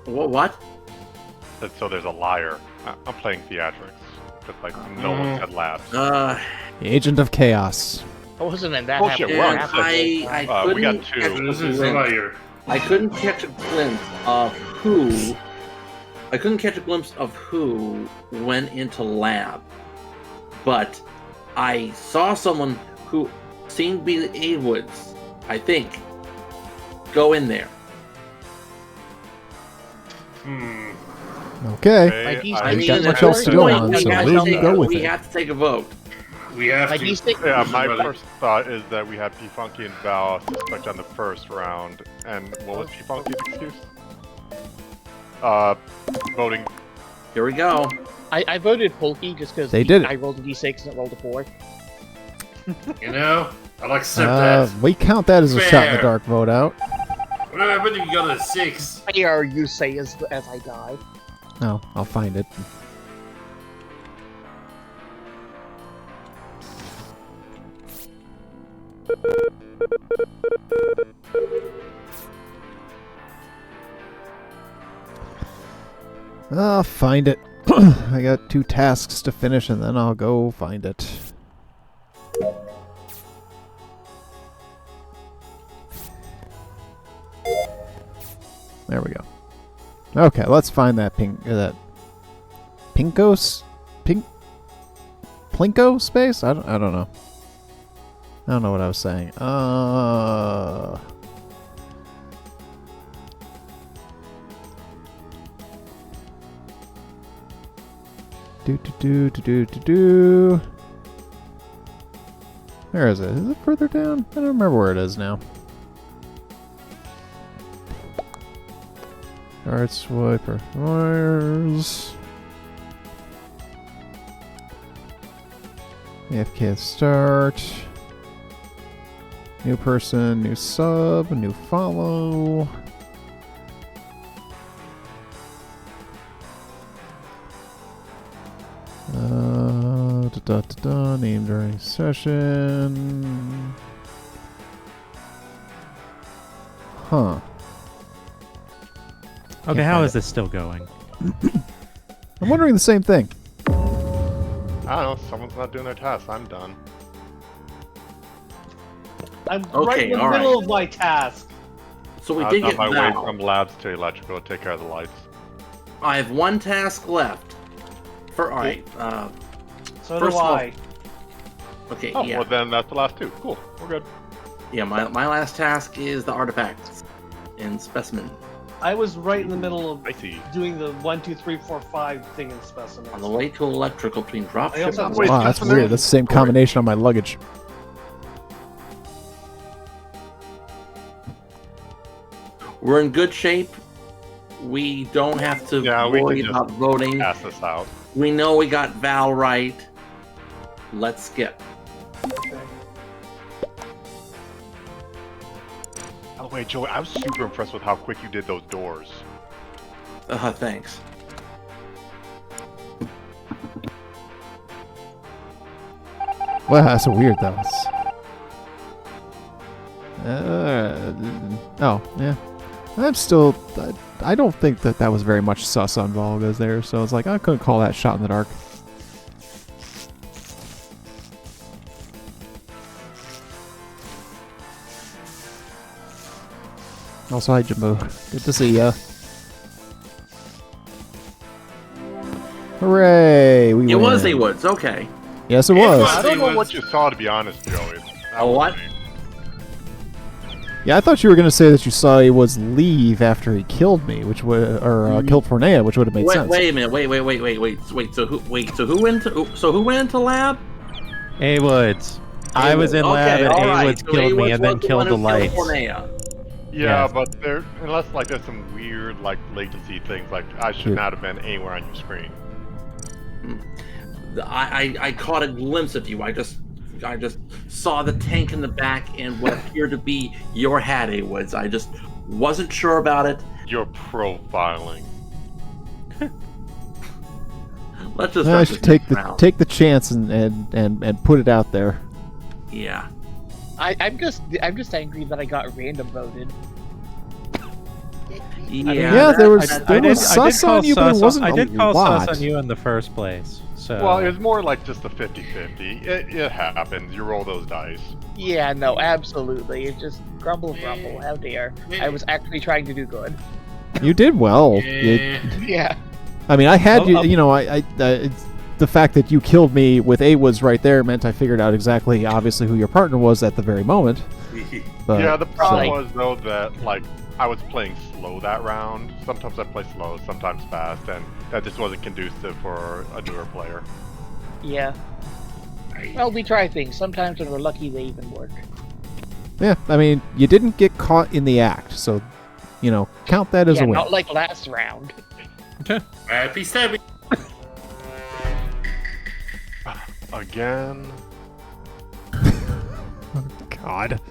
What? So there's a liar. I'm playing theatrics. Because, like, no one said labs. Agent of Chaos. I wasn't in that Bullshit, happy. we're on I couldn't we got catch two. a This is a glimpse. liar. I couldn't catch a glimpse of who. I couldn't catch a glimpse of who went into lab, but I saw someone who seemed to be the A-Woods, I think, go in there. Okay. I mean, got at much else this to go point, on, we so have we'll to take- go with we it. have to take a vote. We have Like, to. these things- Yeah, my Everybody. first thought is that we had P-Funky and Val suspect on the first round. And what was P-Funky's excuse? Voting. Here we go. I voted Polky just because They did it. I rolled a d6 and it rolled a 4. You know, I'll accept that. We count that as a shot in the Fair. dark vote out. What happened if you got a 6? Fair, you say, as I die. No, I'll find it. I'll find it. I got 2 tasks to finish and then I'll go find it. There we go. Okay, let's find that that Plinko space? I don't know. I don't know what I was saying. Do. Where is it? Is it further down? I don't remember where it is now. Start swiper. Wires. AFK start. New person, new sub, new follow. Name during session. Huh. Okay, how is this still going? I'm wondering the same thing. I don't know, someone's not doing their task. I'm done. I'm Okay, right in the all middle right. of my task. So we I did was get on my way Val. from labs to electrical to take care of the lights. I have 1 task left. Alright, So first do of all- I. okay, Oh, yeah. well then that's the last 2. Cool, we're good. Yeah, my last task is the artifacts in specimen. I was right in the middle of I see. doing the 1, 2, 3, 4, 5 thing in specimen. On the way to electrical between I dropship also and have- Wow, that's weird. That's the same combination on my luggage. We're in good shape. We don't have to we worry can about just voting. pass this out. We know we got Val right. Let's skip. By the way, Joey, I was super impressed with how quick you did those doors. Thanks. Well, that's so weird though. Oh, yeah. I'm still. I don't think that was very much sus on Volgas there, so it's like I couldn't call that shot in the dark. Also, hi Jimbo. Good to see ya. Hooray! We It was win. A Woods. Okay. Yes, it was. I don't know what you saw, to be honest, Joey. What? Yeah, I thought you were gonna say that you saw he was leave after he killed me, which would, or killed Fornea, which would have made sense. Wait a minute. Wait. So who went into lab? A Woods. I was in lab and A Woods killed me and then killed the lights. Yeah, but there, unless like there's some weird like latency things, like I should not have been anywhere on your screen. I caught a glimpse of you. I just saw the tank in the back and what appeared to be your hat, A Woods. I just wasn't sure about it. You're profiling. Let's just. I should take the chance and put it out there. Yeah. I'm just angry that I got random voted. Yeah, there was sus on you, but it wasn't I did a call lot. sus on you in the first place. So. Well, it was more like just a 50-50. It happens. You roll those dice. Yeah, no, absolutely. It just grumble. How dare! I was actually trying to do good. You did well. Yeah. I mean, I had you. You know, the fact that you killed me with A Woods right there meant I figured out exactly, obviously, who your partner was at the very moment. But, yeah, the problem was though that like I was playing slow that round. Sometimes I play slow, sometimes fast, and that just wasn't conducive for a newer player. Yeah. Well, we try things. Sometimes when we're lucky, they even work. Yeah, I mean, you didn't get caught in the act, so count that as a win. Not like last round. Okay. Happy stabbing. Again. God.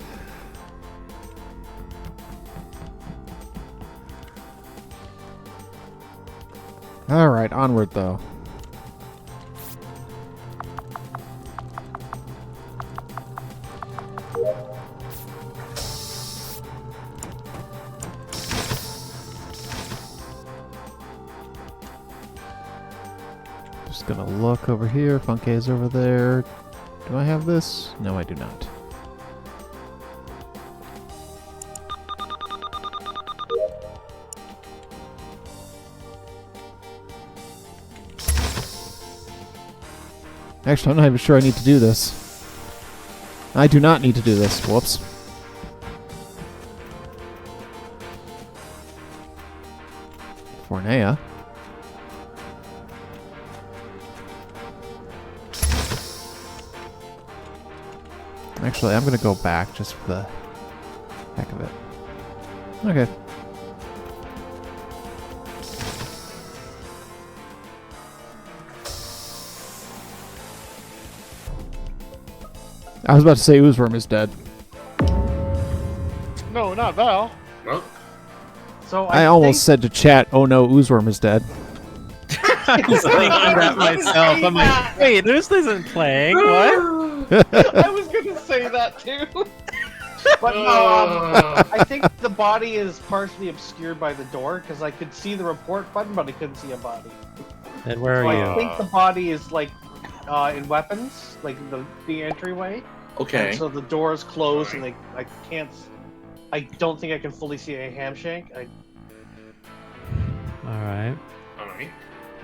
All right, onward though. Just gonna look over here. Funkay's over there. Do I have this? No, I do not. Actually, I'm not even sure I need to do this. I do not need to do this. Whoops. Fornea. Actually, I'm going to go back just for the heck of it. Okay. I was about to say Oozworm is dead. No, not Val. Well, so I almost said to chat, "Oh no, Oozworm is dead." I was thinking that myself. I'm like, wait, this isn't playing. What? I was gonna say that too. But I think the body is partially obscured by the door because I could see the report button, but I couldn't see a body. And where So are you? I think the body is like in weapons, like the entryway. Okay. And so the door is closed, and I can't. I don't think I can fully see a ham shank. All right. Alright.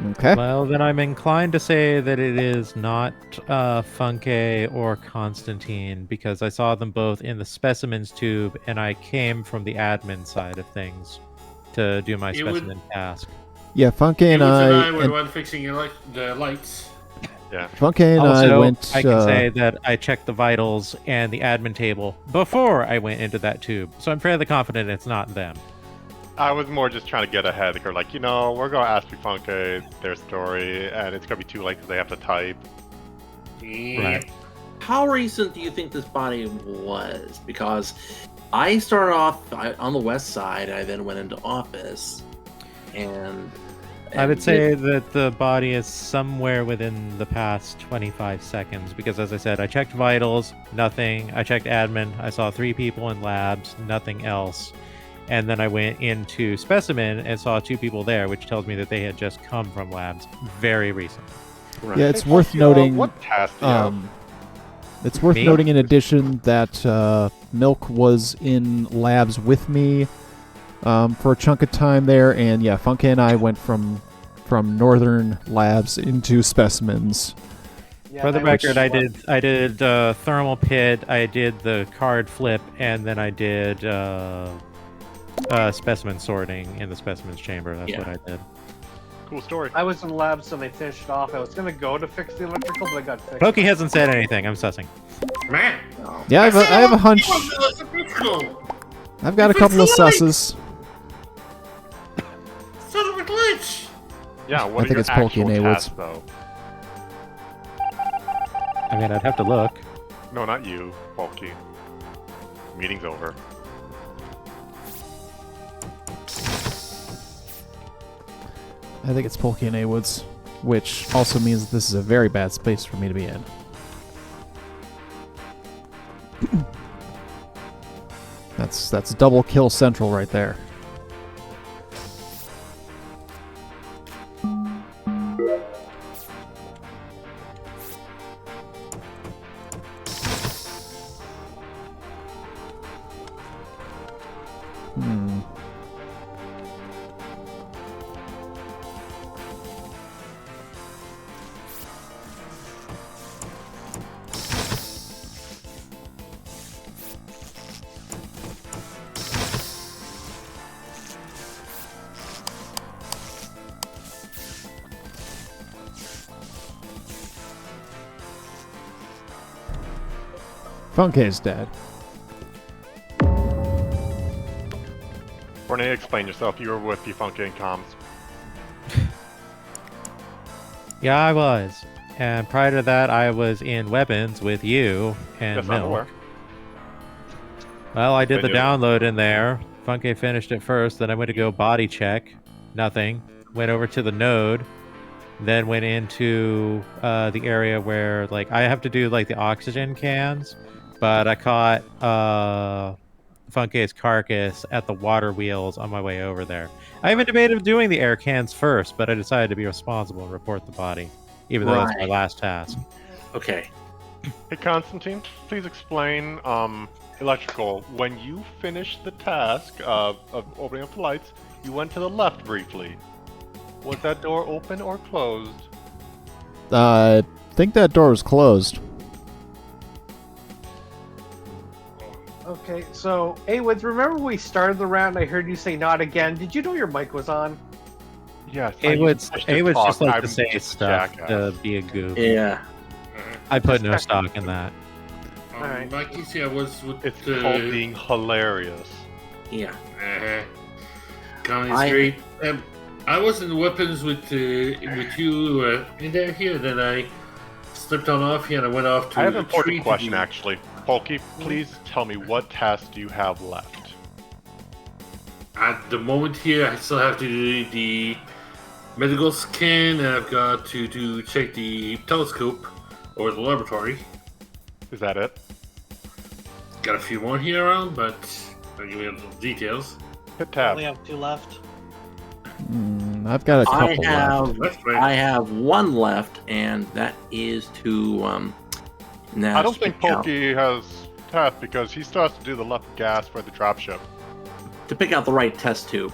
Okay. Well, then I'm inclined to say that it is not Funke or Constantine because I saw them both in the specimens tube, and I came from the admin side of things to do my specimen task. Yeah, Funke and I were I. the one fixing the lights. Yeah. Funke and I Also, went. I can say that I checked the vitals and the admin table before I went into that tube, so I'm fairly confident it's not them. I was more just trying to get ahead. They're like, we're going to ask Funke their story, and it's going to be too late because they have to type. Right. How recent do you think this body was? Because I started off on the west side, I then went into office, and I would say that the body is somewhere within the past 25 seconds because, as I said, I checked vitals, nothing. I checked admin, I saw 3 people in labs, nothing else. And then I went into specimen and saw 2 people there, which tells me that they had just come from labs very recently. Yeah, it's worth noting. What task do you have? It's worth Me? noting in addition that Milk was in labs with me for a chunk of time there, and yeah, Funke and I went from northern labs into specimens. Yeah, For the I record, wish- I did thermal pit, I did the card flip, and then I did specimen sorting in the specimens chamber. That's what I did. Cool story. I was in labs and they finished it off. I was gonna go to fix the electrical, but I got fixed. Pokey hasn't said anything. I'm sussing. Man. Yeah, I have a hunch. I've got a couple of susses. Son of a glitch! Yeah, I what are think your it's Pokey actual and tasks, A-Woods. though? I mean, I'd have to look. No, not you, Pokey. Meeting's over. I think it's Polky and A-Woods, which also means that this is a very bad space for me to be in. That's double kill central right there. Hmm. Funke's dead. Renee, explain yourself. You were with Funke and Comms. Yeah, I was. And prior to that, I was in weapons with you and Yes, I'm Milk. aware. Well, I did the They do. download in there. Funke finished it first. Then I went to go body check. Nothing. Went over to the node. Then went into the area where, like, I have to do, like, the oxygen cans. But I caught Funke's carcass at the water wheels on my way over there. I even debated doing the air cans first, but I decided to be responsible and report the body. Even though that's my Right. last task. Okay. Hey, Constantine, please explain electrical. When you finished the task of opening up the lights, you went to the left briefly. Was that door open or closed? I think that door was closed. Okay, so A-Woods, remember we started the round and I heard you say not again. Did you know your mic was on? Yes. A-Woods just like I'm to say just stuff jackass. to be a goof. Yeah. I put no stock in that. Alright. Mikey, see, I was with It's called being hilarious. Yeah. Comedy's great. I was in weapons with you in there here, then I slipped on off here and I went off to I have a an tree important to question, do- actually. Polky, please tell me what tasks do you have left? At the moment here, I still have to do the medical scan, and I've got to check the telescope or the laboratory. Is that it? Got a few more here around, but I'll give you the details. Hit I only have 2 left. I've got a couple I have one left, and that is to now I don't think Pokey has tasks because he still has to do the left gas for the dropship. to pick out the right test tube.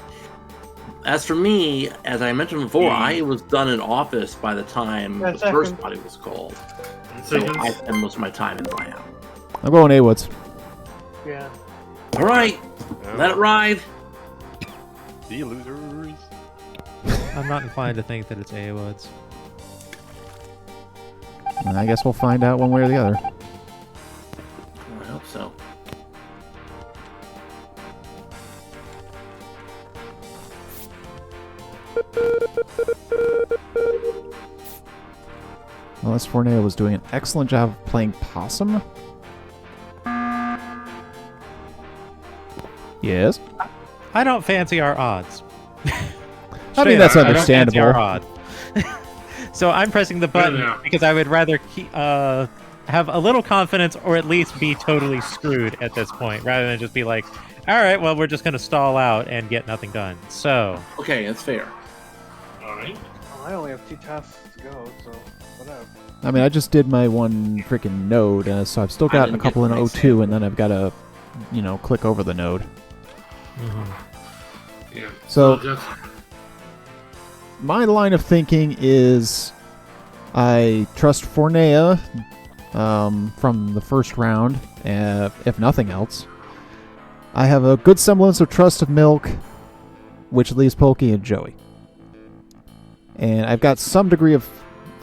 as for me, as I mentioned before, I was done in office by the time the first body was called. So I spend most of my time in lab. I'm going A-Woods. Yeah. All right, let it ride. See you, losers. I'm not inclined to think that it's A-Woods. I guess we'll find out one way or the other. I hope so. Well, this Forneo was doing an excellent job of playing possum. Yes? I don't fancy our odds. I mean, that's understandable. I don't fancy our odds. So I'm pressing the button because I would rather have a little confidence or at least be totally screwed at this point, rather than just be like, all right, well, we're just going to stall out and get nothing done. So. Okay, that's fair. All right. Well, I only have 2 tasks to go, so whatever. I mean, I just did my one freaking node, so I've still got a couple in O2, and then I've got to, click over the node. Mm-hmm. Yeah. So, my line of thinking is I trust Fornea from the first round, if nothing else. I have a good semblance of trust of Milk, which leaves Pokey and Joey. And I've got some degree of...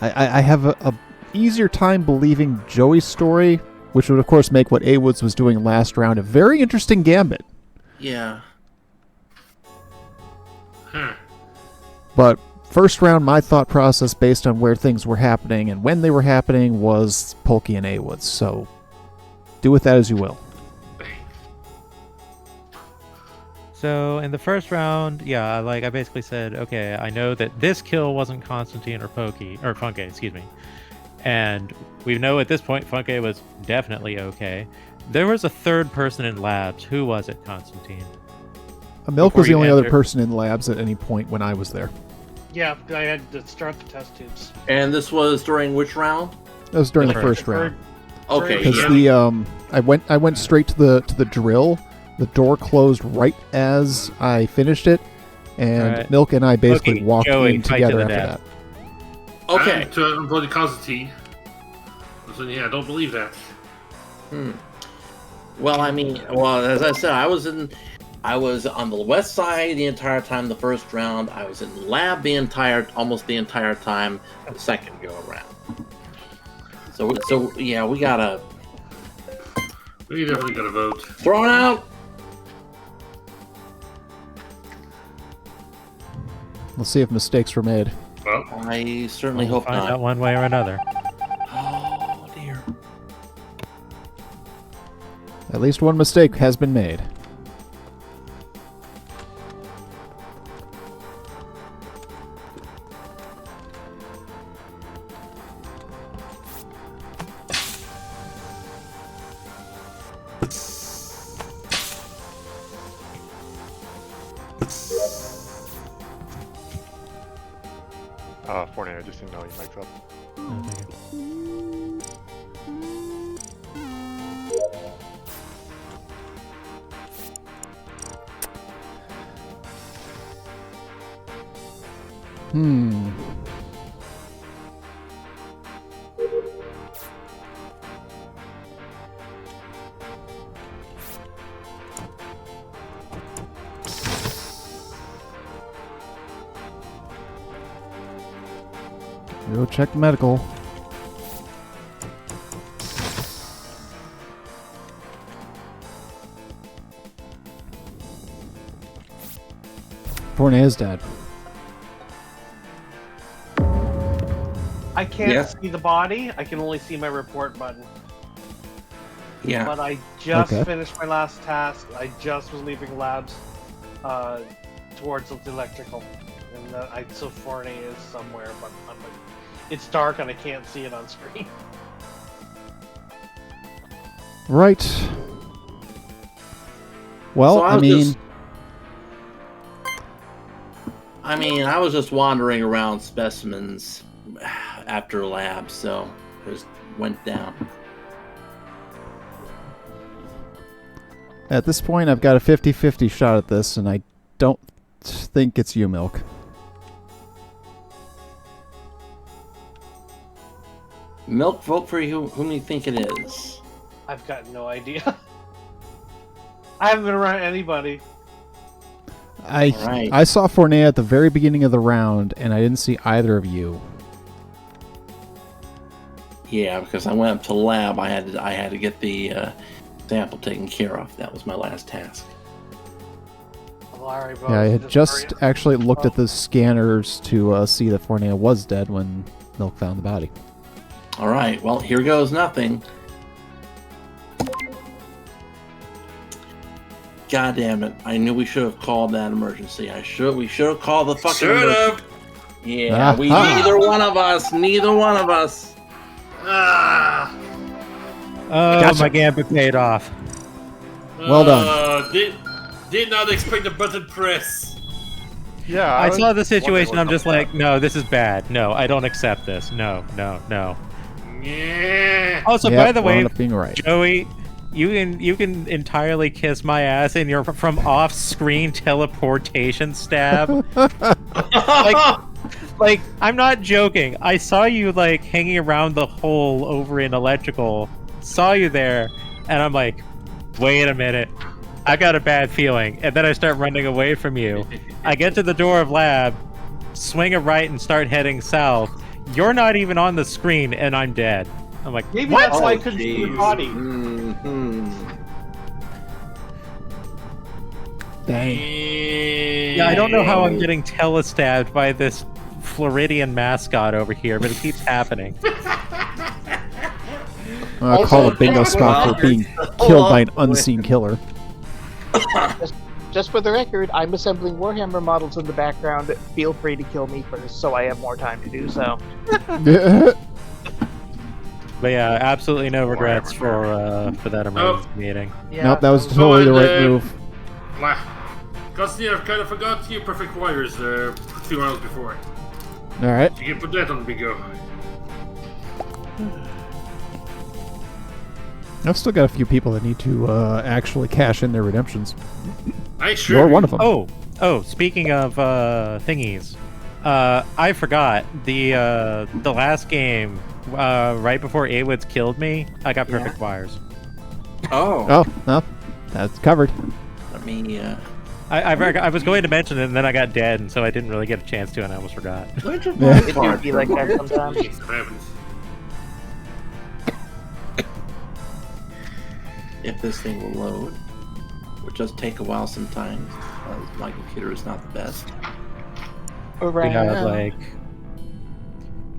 I have a easier time believing Joey's story, which would of course make what A-Woods was doing last round a very interesting gambit. Yeah. But first round, my thought process based on where things were happening and when they were happening was Pokey and A-Woods. So do with that as you will. So in the first round, yeah, like I basically said, okay, I know that this kill wasn't Constantine or Funke, excuse me. And we know at this point Funke was definitely okay. There was a third person in labs. Who was it, Constantine? Milk was the only other person in labs at any point when I was there. Yeah, I had to start the test tubes. And this was during which round? That was during the first round. Okay. Because I went straight to the drill. The door closed right as I finished it, and Milk and I basically walked in together after that. Okay. I'm voting Constantine. So yeah, I don't believe that. Well, I mean, as I said, I was on the west side the entire time the first round. I was in lab almost the entire time the second go around. So yeah, we definitely gotta vote. Throw it out. Let's see if mistakes were made. Well, I certainly hope find not. out one way or another. Oh dear. At least one mistake has been made. Fortnite, I just didn't know he mics up. Oh, thank you. Go check the medical. Forney is dead. I can't see the body. I can only see my report button. Yeah. But I just finished my last task. I just was leaving labs towards the electrical. And so Forney is somewhere, but it's dark and I can't see it on screen. Right. Well, So I mean... I was just wandering around specimens after lab, so it just went down. At this point, I've got a 50-50 shot at this, and I don't think it's you, Milk. Milk, vote for whom you think it is. I've got no idea. I haven't been around anybody. I saw Fournet at the very beginning of the round, and I didn't see either of you. Yeah, because I went up to lab. I had to get the sample taken care of. That was my last task. Yeah, I had just actually looked at the scanners to see that Fournet was dead when Milk found the body. All right. Well, here goes nothing. God damn it! I knew we should have called that emergency. We should have called the fucking. Should've. Yeah, neither one of us. Neither one of us. Ah. Oh, Gotcha. my gambit paid off. Well done. Did not expect the button press. Yeah, I saw the situation. I'm just like, no, this is bad. No, I don't accept this. No. Yeah. Also, Yep, by the way, wound up being right. Joey, you can entirely kiss my ass in your from off-screen teleportation stab. like I'm not joking. I saw you like hanging around the hole over in electrical. Saw you there, and I'm like, wait a minute. I got a bad feeling, and then I start running away from you. I get to the door of lab, swing a right, and start heading south. You're not even on the screen, and I'm dead. I'm like, Maybe what? that's why I couldn't see your body. Dang. Yeah, I don't know how I'm getting telestabbed by this Floridian mascot over here, but it keeps happening. I'll call a bingo spot for being killed by an unseen killer. Just for the record, I'm assembling Warhammer models in the background. Feel free to kill me first, so I have more time to do so. But yeah, absolutely no regrets for that emergency meeting. Yeah. Nope, that was totally the right move. Constantine, I kind of forgot your perfect wires 2 rounds before. Alright. You can put that on the bingo. I've still got a few people that need to actually cash in their redemptions. You're one of them. Oh, speaking of thingies, I forgot the last game right before Awoods killed me. I got perfect wires. Oh, no, that's covered. Let me. I was going to mention it, and then I got dead, and so I didn't really get a chance to, and I almost forgot. It do be like that sometimes. If this thing will load, which does take a while sometimes. My computer is not the best.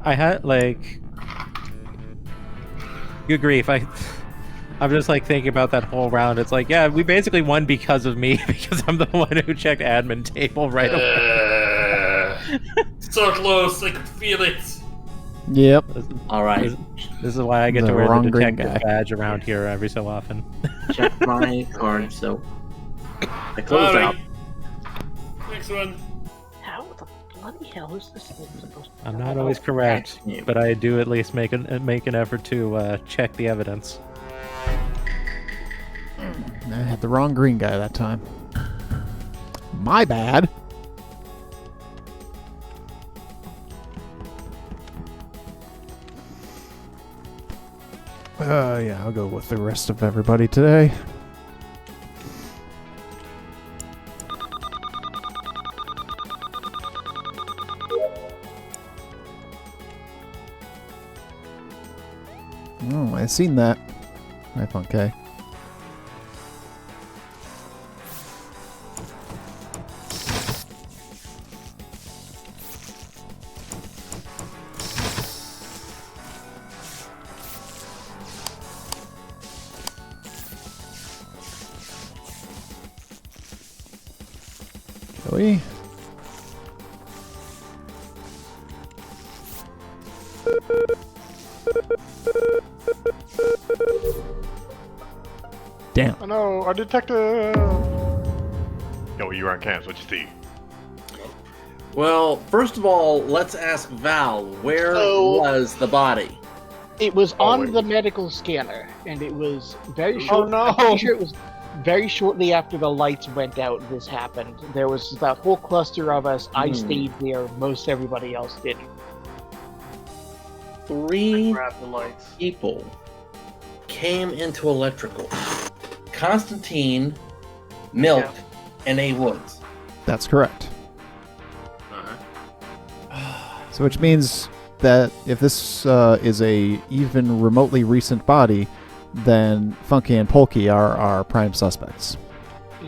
I had like good grief. I'm just like thinking about that whole round. It's like, yeah, we basically won because of me, because I'm the one who checked admin table right away. So close, I could feel it. Yep. All right. This is why I get The to wear wrong the green detective guy. badge around here every so often. Check my card, so I closed out. Next one. How the bloody hell is this thing supposed to? I'm not always correct, but I do at least make an effort to check the evidence. I had the wrong green guy that time. My bad. Yeah, I'll go with the rest of everybody today. Oh, I've seen that. Hi, Funke. Joey? Damn. Oh no, our detective! Yo, you were on cams, what'd you see? Well, first of all, let's ask Val, where was the body? It was on the medical scanner, and it was very short. Oh, no. I'm pretty sure it was very shortly after the lights went out, this happened. There was that whole cluster of us. I stayed there. Most everybody else didn't. 3 Grab the lights. people came into electrical. Constantine, Milk, and A. Woods. That's correct. So which means that if this is a even remotely recent body, then Funky and Polky are our prime suspects.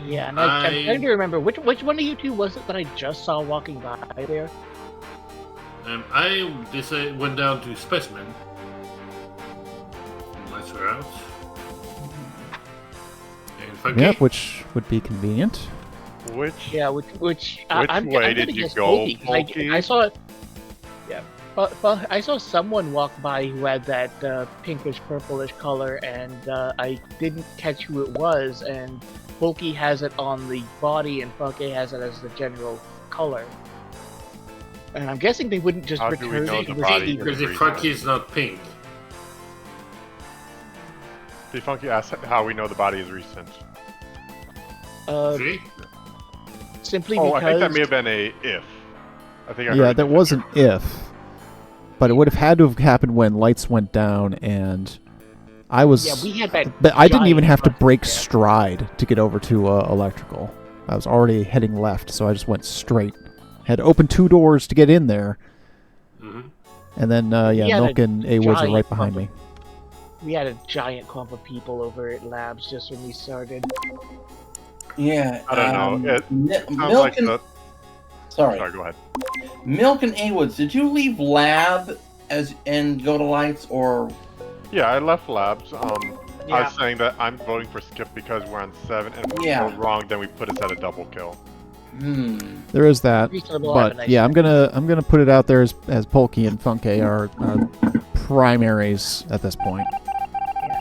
Yeah, and I'm trying to remember which one of you two was it that I just saw walking by there. I went down to Specimen. Lights were out. And Funky. Yep, which would be convenient. Which I'm way gonna did you guess go, Polky, 'cause Polky? I saw it. Yeah, but I saw someone walk by who had that pinkish purplish color, and I didn't catch who it was. And Polky has it on the body, and Funky has it as the general color. And I'm guessing they wouldn't just How do we return know it. the Was body either- Because if Funky is not pink. See, Funky asked how we know the body is recent. See? Simply Oh, because I think that may have been a if. I think I Yeah, heard that was an if, but it would have had to have happened when lights went down, and I was. Yeah, we had that But I didn't even giant have to button, break stride to get over to electrical. I was already heading left, so I just went straight. Had to open 2 doors to get in there, and then We had Milk a and A Woods are giant right behind me. we had a giant clump of people over at Labs just when we started. Yeah. I don't know. It sounds Milk like and... the. Sorry. Sorry, go ahead. Milk and A. Woods, did you leave Lab and go to Lights, or... Yeah, I left Labs. I Yeah. was saying that I'm voting for Skip because we're on 7, and if we Yeah. go wrong, then we put us at a double kill. There is that, Reasonable but explanation. yeah, I'm gonna put it out there as Polky and Funky are primaries at this point.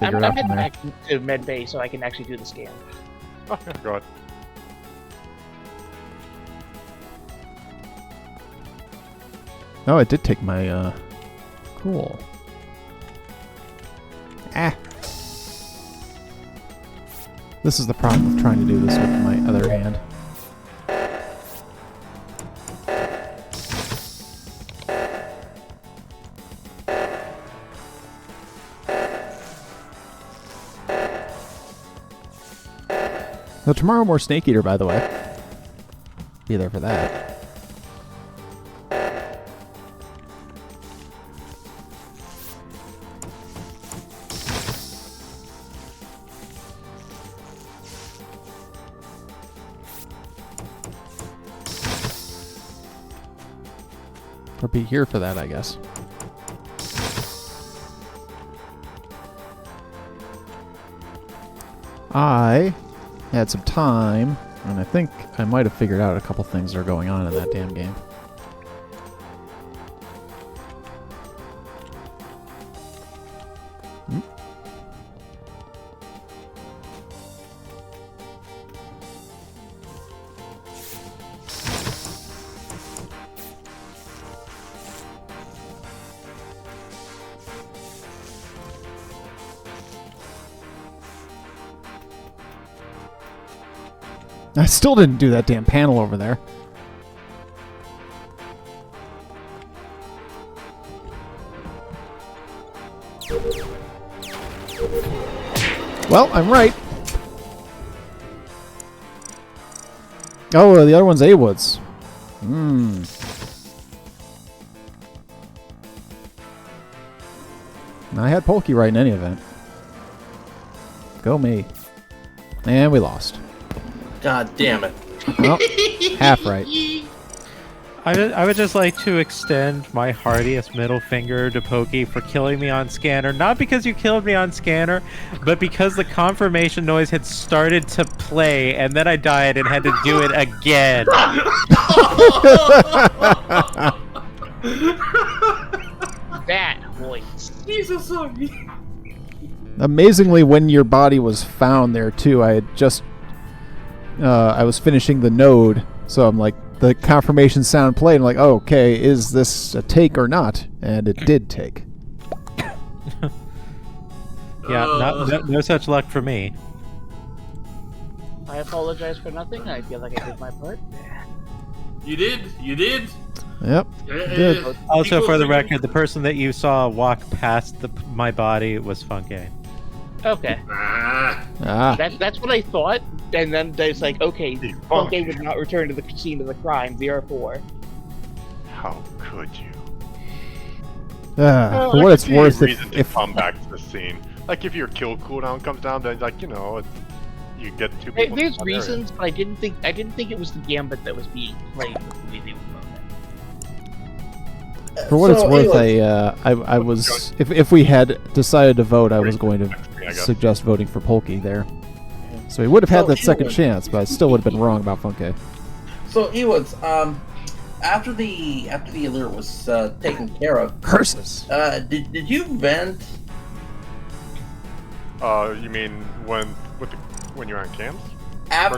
Figure it I'm out from heading there. back to Med Bay so I can actually do the scan. Okay, go ahead. Oh, it did take my cool. This is the problem with trying to do this with my other hand. So tomorrow more Snake Eater, by the way. Be there for that. Or be here for that, I guess. I had some time, and I think I might have figured out a couple things that are going on in that damn game. I still didn't do that damn panel over there. Well, I'm right. Oh, the other one's A Woods. I had Polky right in any event. Go me. And we lost. God damn it. Well, half right. I would just like to extend my heartiest middle finger to Pokey for killing me on Scanner. Not because you killed me on Scanner, but because the confirmation noise had started to play, and then I died and had to do it again. That voice. Jesus, sorry. Amazingly, when your body was found there too, I had just I was finishing the node, so I'm like, the confirmation sound played. I'm like, oh, okay, is this a take or not? And it did take. Yeah, no such luck for me. I apologize for nothing. I feel like I did my part. You did. Yep. Did. Also, for the record, the person that you saw walk past my body was Funke. Okay. Ah. That's what I thought, and then there's like, okay, Funke would not return to the scene of the crime, therefore. How could you? For what it's worth, reason to if come back to the scene, like if your kill cooldown comes down, then like you get two people. There's reasons, but I didn't think it was the Gambit that was being played. For what it's worth, I was if we had decided to vote, I was going to suggest voting for Polky there. So he would have had that second chance, but I still would have been wrong about Funke. So Ewods, after the alert was taken care of, curses. Did you vent? You mean when you're on cams? After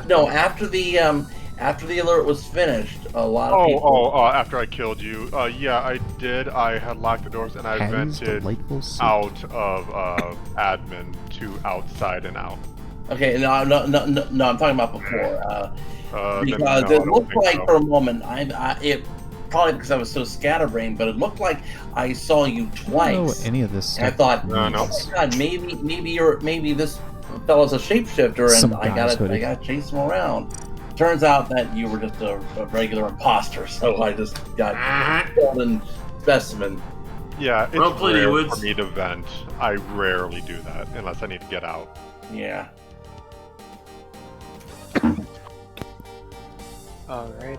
the alert was finished, a lot of people. After I killed you, yeah, I did. I had locked the doors and I vented out of admin to outside and out. Okay, no, I'm talking about before. Because it looked like for a moment, it probably because I was so scatterbrained, but it looked like I saw you twice. I don't know any of this and I thought, oh my God, maybe this fellow's a shapeshifter, and I gotta chase him around. Turns out that you were just a regular imposter, so I just got golden specimen. Yeah, it's rare for me to vent. I rarely do that unless I need to get out. Yeah. Alright.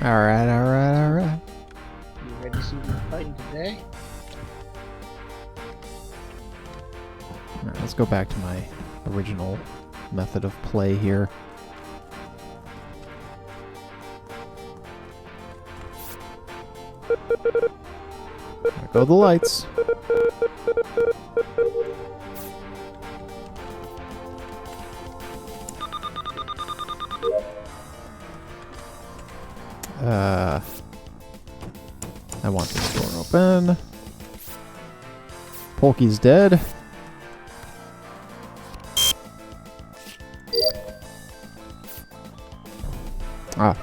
Alright. You ready to see me fighting today? Alright, let's go back to my original method of play here. There go the lights. I want this door open. Polky's dead.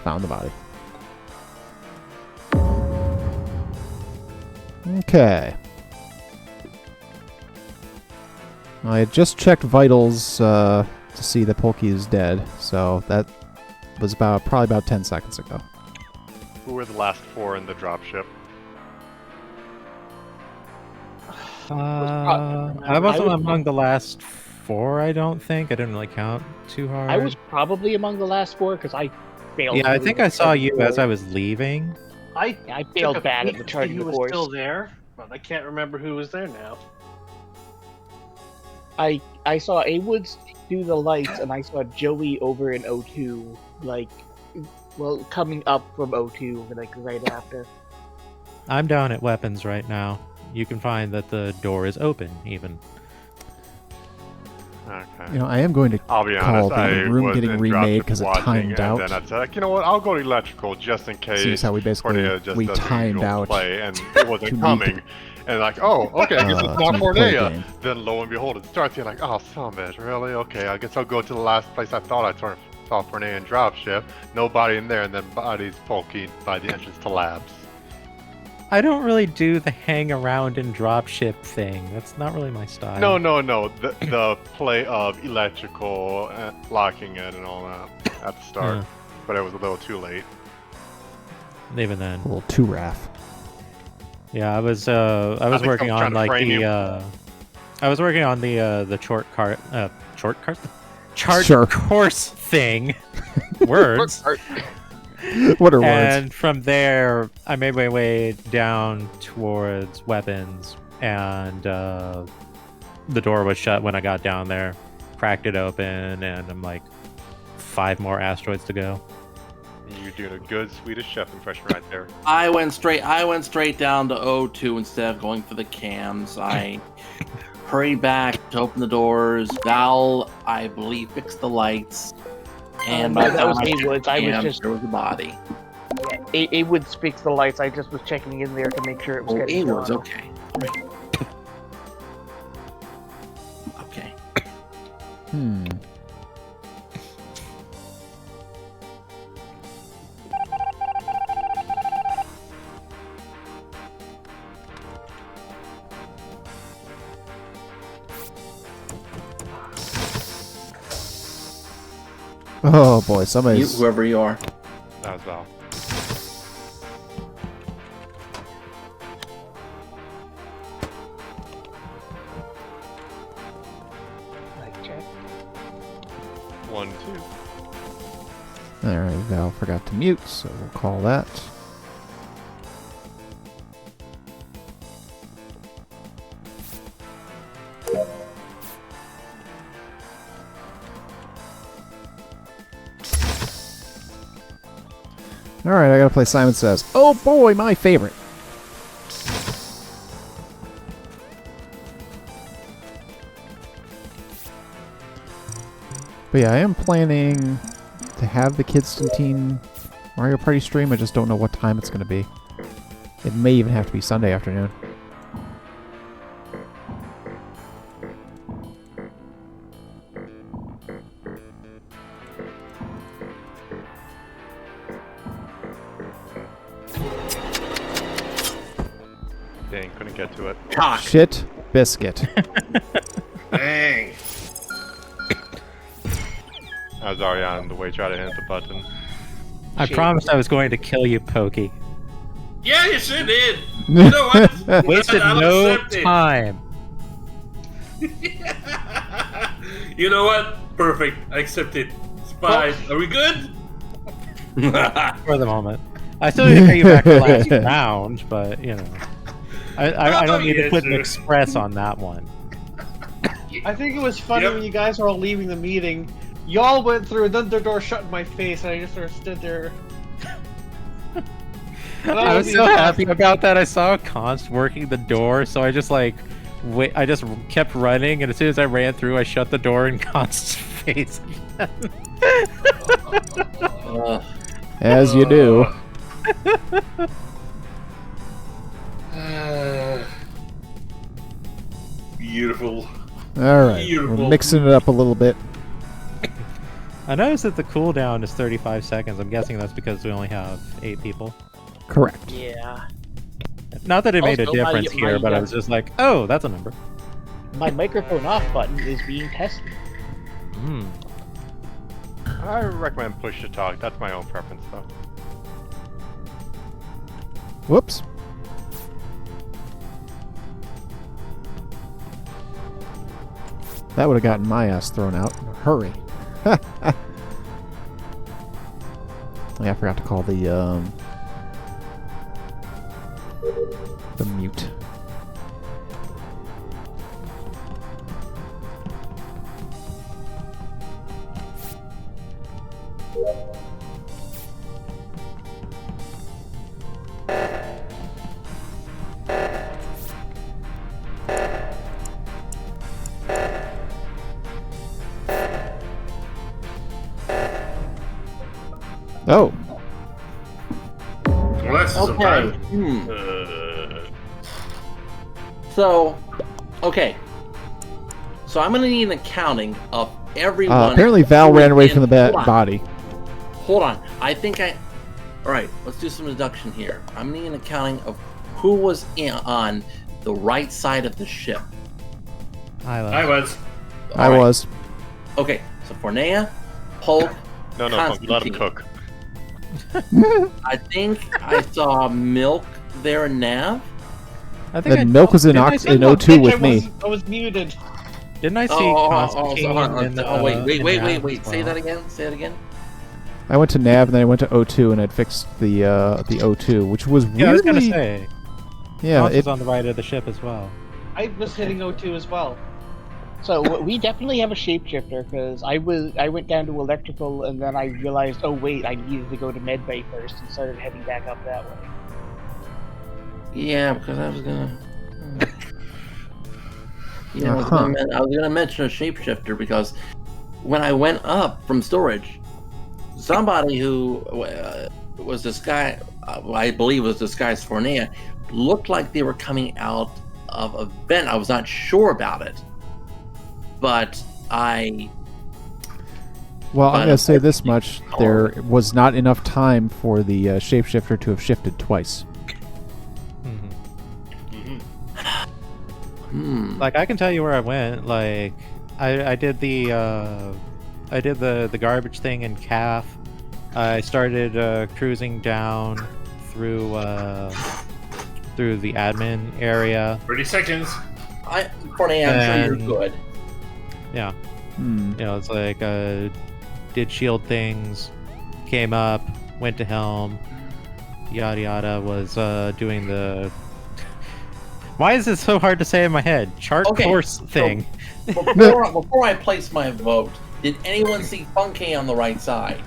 Found the body. Okay. I had just checked vitals to see that Polky is dead, so that was probably about 10 seconds ago. Who were the last 4 in the dropship? I wasn't among the last 4, I don't think. I didn't really count too hard. I was probably among the last 4 because I failed. Yeah, I think I saw you as I was leaving. I failed bad at the charging who the was course. still there, but I can't remember who was there now. I saw A-Woods do the lights, and I saw Joey over in O2, coming up from O2, right after. I'm down at weapons right now. You can find that the door is open, even. Okay. I am going to I'll be call honest, the room getting remade because it timed out. And then I'd say, like, you know what, I'll go electrical just in case. Seems how we basically Cornelia just timed out play, and it wasn't coming. And like, oh, okay, I guess it's not Cornelia. Then lo and behold, it starts. You're like, oh, son of a bitch, really? Okay, I guess I'll go to the last place I thought I saw Cornelia and dropship. Nobody in there, and then bodies Polky by the entrance to labs. I don't really do the hang around and dropship thing. That's not really my style. No. The play of electrical, locking it and all that at the start. Yeah. But it was a little too late. Even then. A little too raff. Yeah, I was working on like I was working on the chart course thing. Words. What are words? And from there, I made my way down towards weapons, and the door was shut when I got down there. Cracked it open, and I'm like, 5 more asteroids to go. You're doing a good Swedish chef impression right there. I went straight down to O2 instead of going for the cams. I hurried back to open the doors. Val, I believe, fixed the lights. And by the that was time A-Woods. there was a body. A-Woods fixed the lights. I just was checking in there to make sure it was getting A-Woods, done. okay. Okay. Oh boy, You, somebody's. whoever you are. That was Val. Mic check. 1, 2. All right, Val forgot to mute, so we'll call that. All right, I gotta play Simon Says. Oh boy, my favorite. But yeah, I am planning to have the Kidstantine Mario Party stream. I just don't know what time it's going to be. It may even have to be Sunday afternoon. Dang, couldn't get to it. Shit biscuit. Dang. I was already on the way trying to hit the button. I promised I was going to kill you, Pokey. Yeah, you sure did. You know what? Wasted I'll no accept it. time. You know what? Perfect. I accept it. Spies. Are we good? For the moment. I still need to pay you back the last round, but, you know. I don't need to put an express on that one. I think it was funny when you guys were all leaving the meeting. Y'all went through, and then the door shut in my face, and I just sort of stood there. I was so happy about that. I saw Const working the door, so I just like I just kept running, and as soon as I ran through, I shut the door in Const's face again. As you do. Beautiful. All right, Beautiful. we're mixing it up a little bit. I noticed that the cooldown is 35 seconds. I'm guessing that's because we only have 8 people. Correct. Yeah. Not that it made a Also, difference here, but I was just like, oh, that's a number. My microphone off button is being tested. Hmm. I recommend push to talk. That's my own preference, though. Whoops. That would have gotten my ass thrown out. Hurry. Yeah, I forgot to call the mute. Oh. Well, that's some Okay. time. So, okay. So I'm gonna need an accounting of everyone. Apparently Val who ran away was from the in- hold on. body. Hold on. I think I. Alright, let's do some deduction here. I'm gonna need an accounting of who was on the right side of the ship. I was. I was. Okay, so Fornea, Polk, No, let him cook. I think I saw Milk there and Nav. I think And Milk was in didn't I Ox see- in O2 with me. I was muted. Didn't I see Constantine in the, wait, in wait, Nav wait. as Say well? that again. Say it again. I went to Nav and then I went to O2 and I'd fixed the O2, which was weirdly. Yeah, I was gonna say. Yeah, Const it, was on the right of the ship as well. I was hitting O2 as well. So we definitely have a shapeshifter because I went down to electrical and then I realized, oh wait, I needed to go to medbay first and started heading back up that way. Yeah, because I was gonna. Yeah, Uh-huh. I was gonna mention a shapeshifter because when I went up from storage, somebody who was this guy, I believe was disguised Fornea, looked like they were coming out of a vent. I was not sure about it, but well, I'm gonna say this much: there was not enough time for the shapeshifter to have shifted twice. Hmm. Like I can tell you where I went. Like I did the I did the garbage thing in Calf. I started cruising down through the admin area. 30 seconds. Courtney, I'm sure And- you're good. Yeah. You know, it's like did shield things, came up, went to Helm, yada yada. Was doing the. Why is it so hard to say in my head? Chart Okay, course so- thing. Before I place my vote, did anyone see Funky on the right side?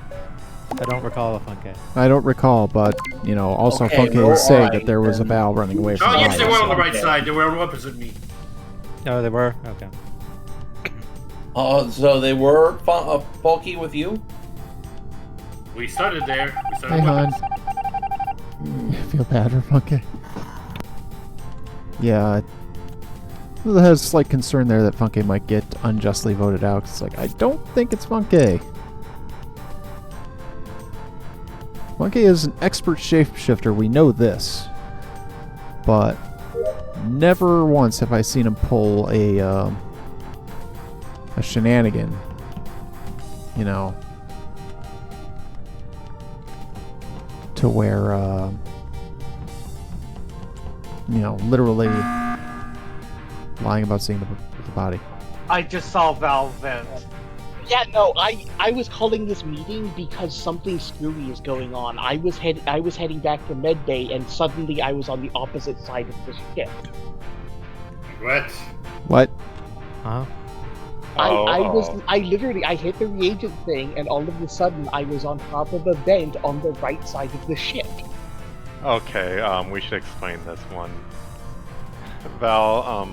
I don't recall a Funke. I don't recall, but you know, also Okay, Funky well, is saying alright, that there was a then. Val running away from Oh, the yes, they body, were on the so- right side. They were opposite me. Oh, they were? Okay. So they were Funky with you? We started there. We started Hey, hon. weapons. I feel bad for Funky. Yeah. I has slight concern there that Funky might get unjustly voted out. It's like, I don't think it's Funky. Funky is an expert shapeshifter, we know this. But never once have I seen him pull a shenanigan. You know. To where, you know, literally lying about seeing the body. I just saw Val vent. Yeah, no, I was calling this meeting because something screwy is going on. I was heading back from Medbay, and suddenly I was on the opposite side of the ship. What? What? Huh? I literally hit the reagent thing, and all of a sudden I was on top of a vent on the right side of the ship. Okay, we should explain this one. Val,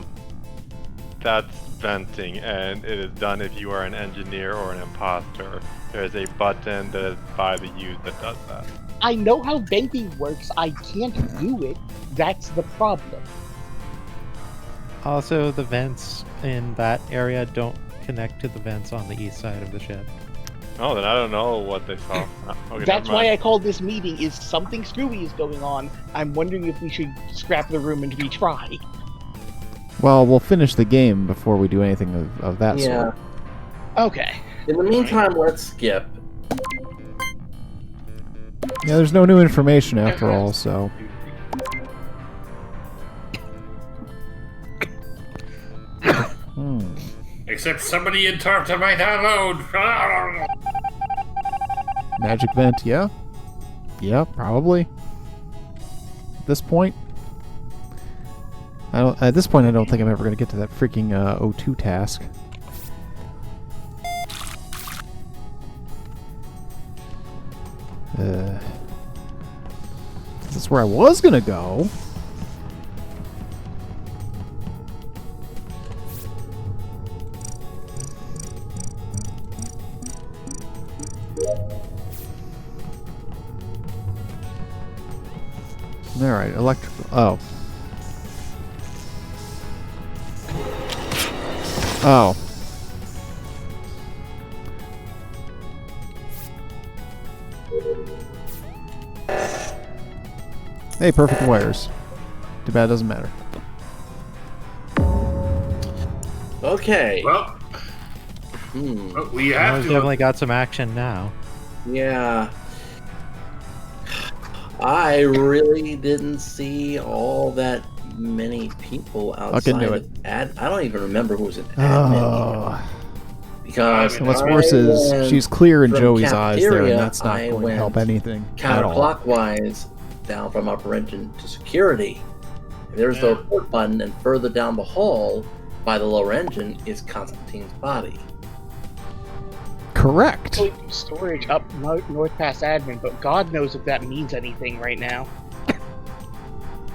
that's venting, and it is done if you are an engineer or an imposter. There is a button that is by the use that does that. I know how venting works, I can't do it. That's the problem. Also, the vents in that area don't connect to the vents on the east side of the ship. Oh, then I don't know what they saw. Okay, That's why I called this meeting, is something screwy is going on. I'm wondering if we should scrap the room and retry. Well, we'll finish the game before we do anything of that Yeah. sort. Okay. In the meantime, let's skip. Yeah, there's no new information after all, so. Except somebody interrupted my download. Magic vent, yeah? Yeah, probably. At this point. At this point, I don't think I'm ever going to get to that freaking O2 task. That's where I was going to go. Alright, electrical. Oh. Oh. Hey, perfect wires. Too bad it doesn't matter. Okay. Well, we have We've to. definitely got some action now. Yeah. I really didn't see all that many people outside. into of I don't even remember who was an admin. Oh. Because And what's worse is she's clear in from Joey's eyes there, and cafeteria, that's not I going to went help anything at all. counterclockwise down from upper engine to security. There's the report button, and further down the hall by the lower engine is Constantine's body. Correct. Storage up north past admin, but God knows if that means anything right now.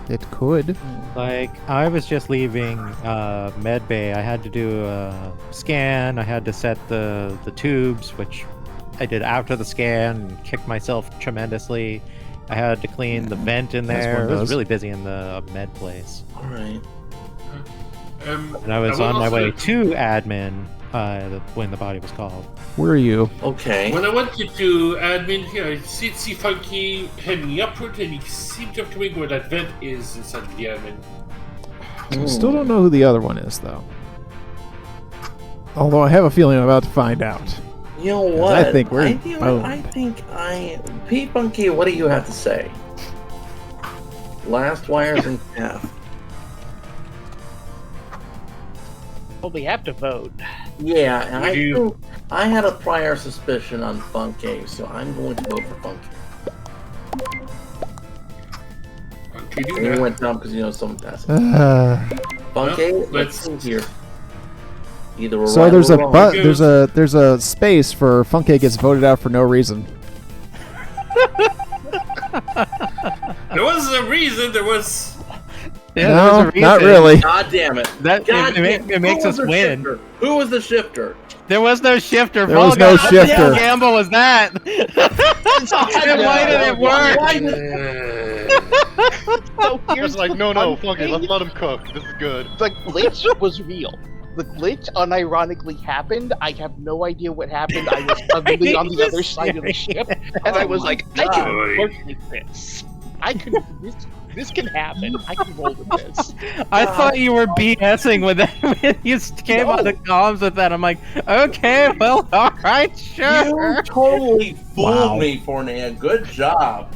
It could. Like, I was just leaving medbay. I had to do a scan. I had to set the tubes, which I did after the scan and kicked myself tremendously. I had to clean the vent in As there. one It was does. really busy in the med place. Alright. And I was I will on my also- way to admin when the body was called. Where are you? Okay. When I went to admin here, I see Funky heading upward, and he seemed to have to where that vent is inside of the admin. Still don't know who the other one is, though. Although I have a feeling I'm about to find out. You know what? I think we're Pete Funky, what do you have to say? Last wires in calf. Well, we have to vote. Yeah, and I had a prior suspicion on Funky, so I'm going to vote for Funky. You went down because you know someone passed. Funky, let's see here. Either we're So right there's or a wrong. there's a space for Funke gets voted out for no reason. There was a reason. There was. Yeah, No, there was a reason. not really. God damn it! That it makes us win. Who was the shifter? There was no shifter. There was no Volga. shifter. What gamble was that? Why did it work? So here's It's like, the no, fun Funky, thing. let's let him cook. This is good. The glitch was real. The glitch unironically happened. I have no idea what happened. I was suddenly on the other side of the ship, and I was like, I can work with this. I can. This can happen. I can roll with this. I thought you were BSing with that when you came on the comms with that. I'm like, okay, well, all right, sure. You totally fooled me, Fornea. Good job.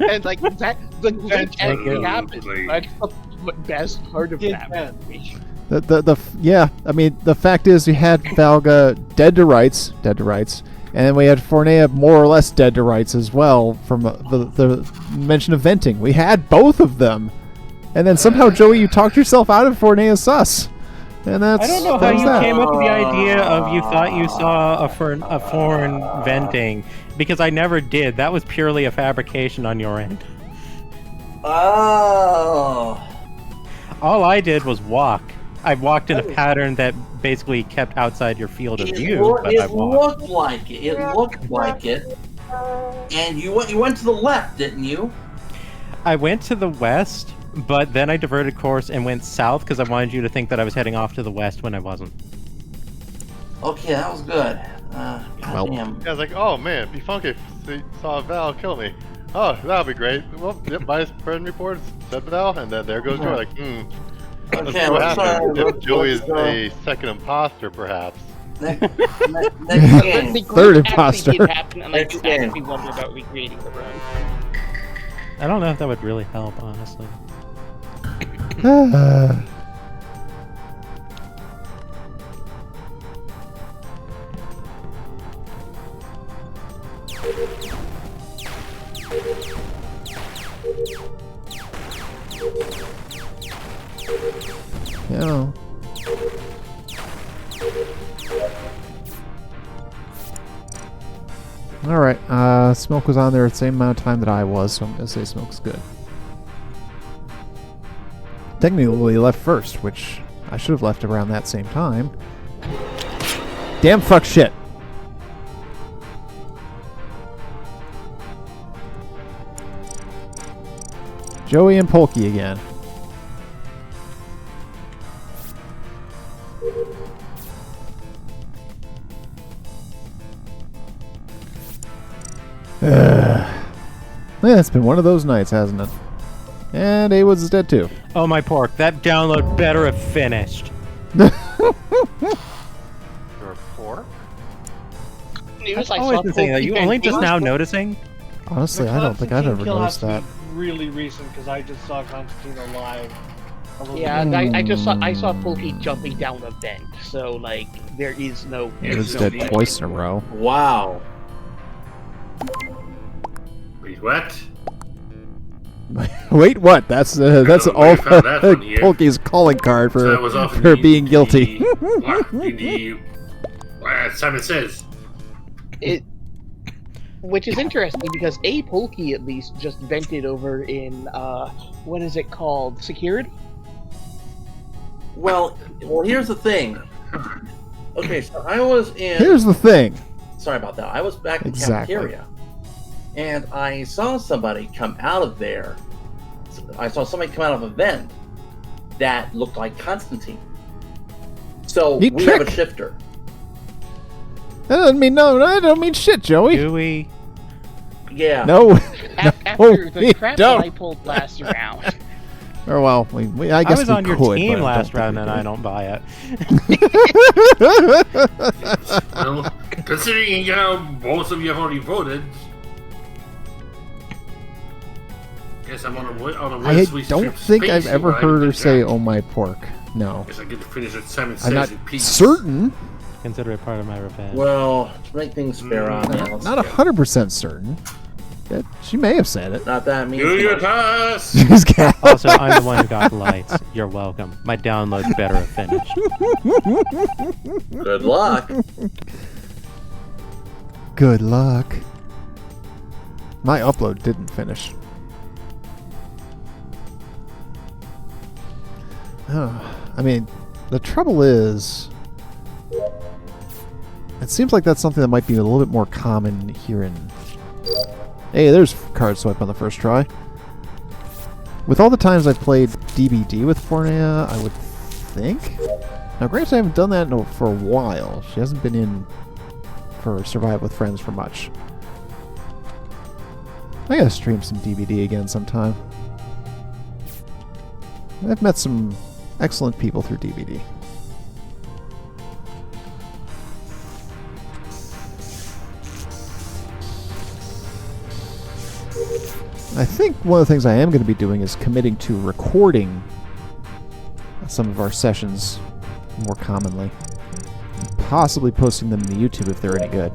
And like that, the glitch actually happened. That's the best part of that movie. Yeah, I mean the fact is you had Valga dead to rights, and then we had Fornea more or less dead to rights as well from the mention of venting. We had both of them, and then somehow Joey, you talked yourself out of Fornea's sus, and that's I don't know how you came up with the idea of you thought you saw a foreign venting, because I never did. That was purely a fabrication on your end. Oh. All I did was walk. I walked in a pattern that basically kept outside your field of view, but I It walked. looked like it. It looked like it. And you went to the left, didn't you? I went to the west, but then I diverted course and went south because I wanted you to think that I was heading off to the west when I wasn't. Okay, that was good. Goddamn. Yeah, I was like, oh man, be funky if saw Val kill me. Oh, that'll be great. Well, yep, my friend reports said Val, and then there goes Joey. Like, Let's Okay, see what let's happens. let's If Joey is go. a second impostor, perhaps. Next The game. glitch Third actually imposter. did happen, and I Next do game. actually wonder about recreating the room. I don't know if that would really help, honestly. Yeah. Alright, Smoke was on there the same amount of time that I was, so I'm gonna say Smoke's good. Technically he left first, which I should have left around that same time. Damn fuck shit. Joey and Polky again. Yeah, it's been one of those nights, hasn't it? And A-Woods is dead too. Oh my pork, that download better have finished. Your pork? News, I've always been saying that. You only just now noticing? Honestly, I don't think I've ever noticed that. Really recent because I just saw Constantino live. Yeah, and I saw Pokey jumping down a vent, so like there is no. He was no dead need. twice in a row. Wow. Wait, what? Wait, what? That's where all I found that one here. Polky's calling card So for that was off in for the- being guilty. Simon Says. Which is interesting because A Polky at least just vented over in what is it called? Security? Well, here's the thing. Okay, so I was in. Here's the thing. Sorry about that. I was back in Exactly. cafeteria, and I saw somebody come out of there. I saw somebody come out of a vent that looked like Constantine. So Neat we have a trick. shifter. That doesn't mean no. That don't mean shit, Joey. Do we? Yeah. No. After we the crap that I don't. pulled last round. Or well, I guess was we on your could, team but I last don't round think and we I don't buy it. Well, Considering how most of you have already voted, guess I'm on a I wish don't think I've ever heard her say "Oh my pork." No. Guess I get to finish with Simon I'm Says not in peace. certain. Consider it part of my revenge. Well, to make things fair on Not 100% certain. She may have said it. Not that mean. Do your task. Also, I'm the one who got lights. You're welcome. My download better have finished. Good luck. Good luck. My upload didn't finish. Oh, I mean, the trouble is, it seems like that's something that might be a little bit more common here in... Hey, there's card swipe on the first try. With all the times I've played DBD with Fornea, I would think... Now, granted, I haven't done that for a while. She hasn't been in for Survive with Friends for much. I gotta stream some DBD again sometime. I've met some excellent people through DBD. I think one of the things I am going to be doing is committing to recording some of our sessions more commonly. Possibly posting them to YouTube if they're any good.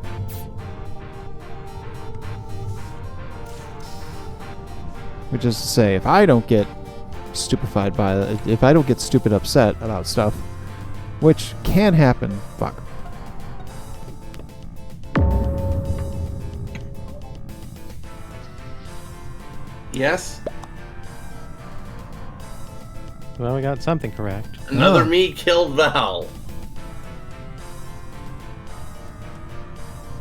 Which is to say, if I don't get stupefied by it, if I don't get stupid upset about stuff, which can happen, fuck. Yes? Well, we got something correct. Another me killed Val.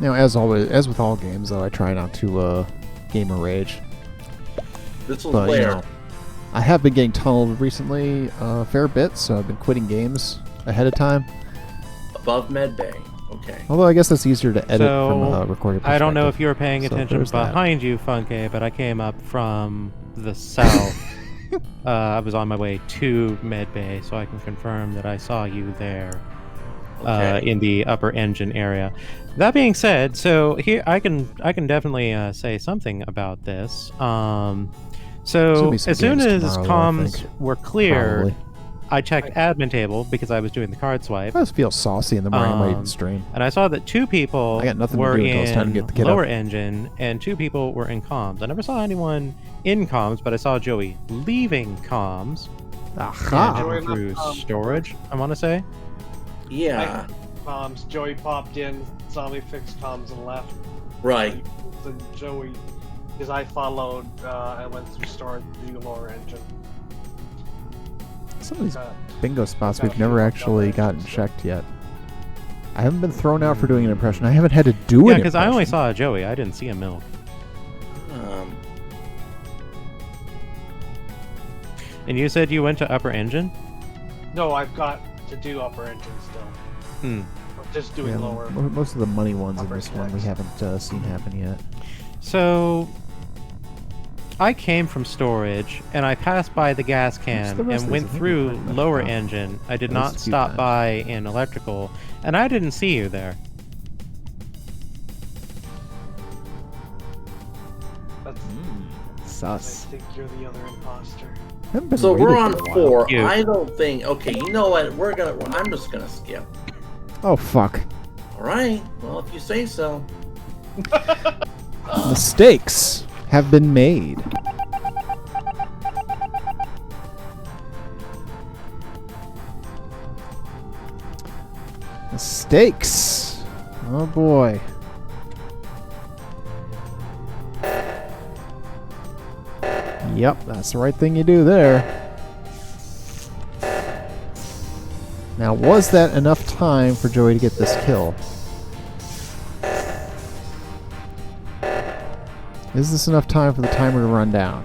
Now, as always, as with all games, though, I try not to gamer rage. This was But, where? you know, I have been getting tunneled recently a fair bit, so I've been quitting games ahead of time. Above Medbay. Okay. Although I guess that's easier to edit So, from a recorded perspective. I don't know if you were paying So attention there's that. behind you, Funke, but I came up from the south. I was on my way to Medbay, so I can confirm that I saw you there. Okay. In the upper engine area. That being said, so here I can definitely say something about this. There'll So be some as soon games as tomorrow, I comms think. were cleared, Probably. I checked admin table because I was doing the card swipe. I just feel saucy in the morning. I might even stream. And I saw that 2 people I got nothing to were do until it's time to in get the kid lower up. engine and 2 people were in comms. I never saw anyone in comms, but I saw Joey leaving comms Aha. and heading through storage, I want to say. Yeah. Comms. Joey popped in, saw me fix comms, and left. Right. Then Joey, because I followed, I went through storage to the lower engine. Some of these Uh, bingo spots got we've a never few actually gotten checked yet. I haven't been thrown out for doing an impression. I haven't had to do Yeah, an because I only impression. saw Joey. I didn't see a milk. And you said you went to upper engine? No, I've got to do upper engine still. Hmm. I'm just doing Yeah, lower. most of the money ones in upper this one we next. haven't seen happen yet. So I came from storage and I passed by the gas can the rest and of went these? I think through we played lower enough. engine. I did At least not a few stop times. by in electrical, and I didn't see you there. That's, Sus. I think you're the other imposter. Haven't been So we're waiting on for a while. 4. Cute. I don't think. Okay, you know what? I'm just gonna skip. Oh fuck. All right. Well, if you say so. Mistakes have been made. Mistakes. Oh boy. Yep, that's the right thing you do there. Now, was that enough time for Joey to get this kill? Is this enough time for the timer to run down?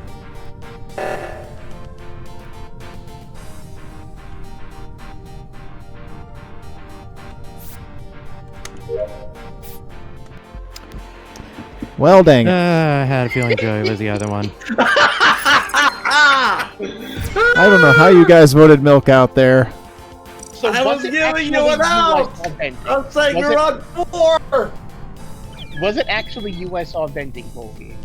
Well, dang it. I had a feeling Joey was the other one. I don't know how you guys voted Milk out there. So I was it giving actually you an out. US authentic? I'm saying Was you're it- on 4. Was it actually US authentic, Volky?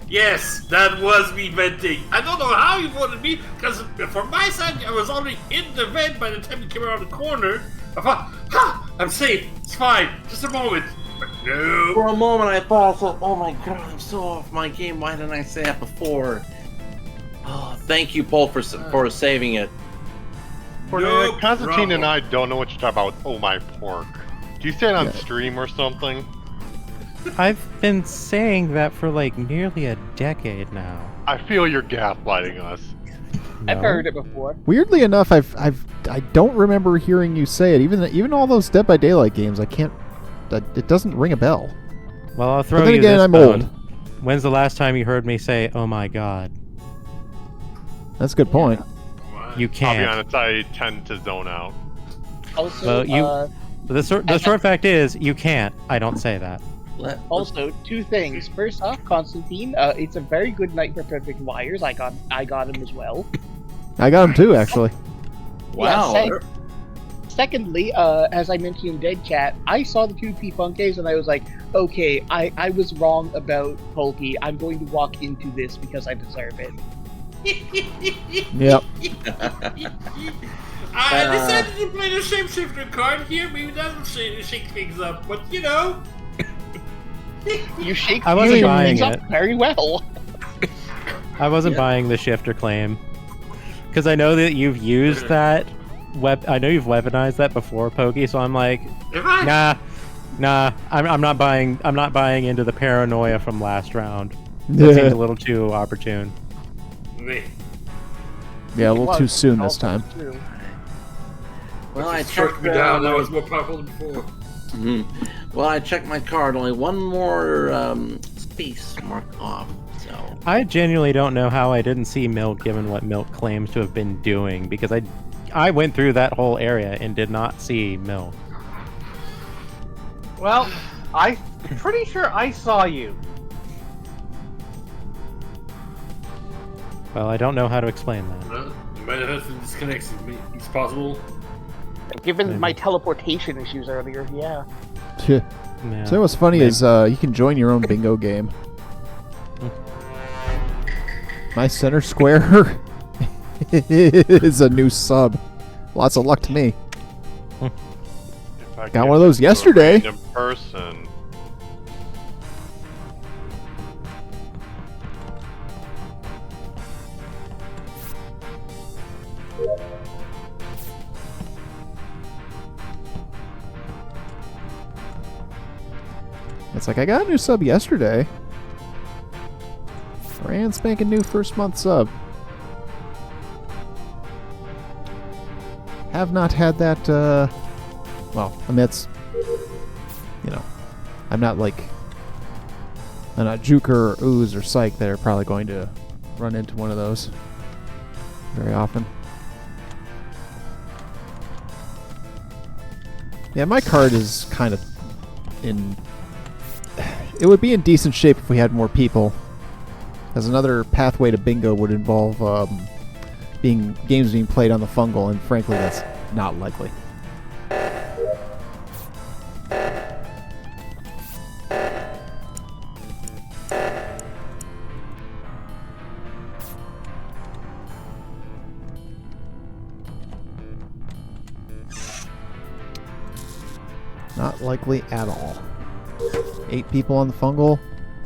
Yes, that was me venting. I don't know how you voted me, because from my side, I was already in the vent by the time you came around the corner. I thought, ha! I'm safe. It's fine. Just a moment. But no. For a moment, I thought, oh my god, I'm so off my game. Why didn't I say that before? Oh, thank you, Paul, for saving it. Cornelia, Constantine and I don't know what you're talking about. Oh my pork. Do you say it on stream or something? I've been saying that for like nearly a decade now. I feel you're gaslighting us. I've heard it before. Weirdly enough, I don't remember hearing you say it. Even all those Dead by Daylight games, I can't. It doesn't ring a bell. Well, I'll throw But then you again, this I'm bone. old. When's the last time you heard me say, "Oh my God"? That's a good point. You I'll can't. be honest, I tend to zone out. Also, Well, the short fact is, you can't. I don't say that. Also, two things. First off, Constantine, it's a very good night for Perfect Wires. I got him as well. I got him too, actually. Wow. Yeah, secondly, as I mentioned in Dead Chat, I saw the 2P Funkays and I was like, okay, I was wrong about Polky. I'm going to walk into this because I deserve it. Yep. I decided to play the shapeshifter card here. Maybe that'll shake things up, but you know. You shake I wasn't buying things it. up very well. I wasn't buying the shifter claim because I know that you've used that. I know you've weaponized that before, Pokey. So I'm like, nah. I'm not buying. I'm not buying into the paranoia from last round. That seemed a little too opportune. Yeah, a little too soon this time. Well, I struck checked me down. That was more powerful than before. Well, I checked my card. Only one more space marked off. So I genuinely don't know how I didn't see Milk, given what Milk claims to have been doing, because I went through that whole area and did not see Milk. Well, I'm pretty sure I saw you. Well, I don't know how to explain that. Well, you might have had some disconnects. It's possible. Given my teleportation issues earlier, yeah. Yeah. So what's funny is you can join your own bingo game. My center square is a new sub. Lots of luck to me. Got one of those yesterday. Random person. It's like, I got a new sub yesterday. Brand spanking new first month sub. Have not had that, well, I mean, it's, you know, I'm not like, I'm not Juker or Ooze or Psych that are probably going to run into one of those very often. Yeah, my card is kind of in... It would be in decent shape if we had more people. As another pathway to bingo would involve games being played on the fungal, and frankly, that's not likely. Not likely at all. 8 people on the fungal?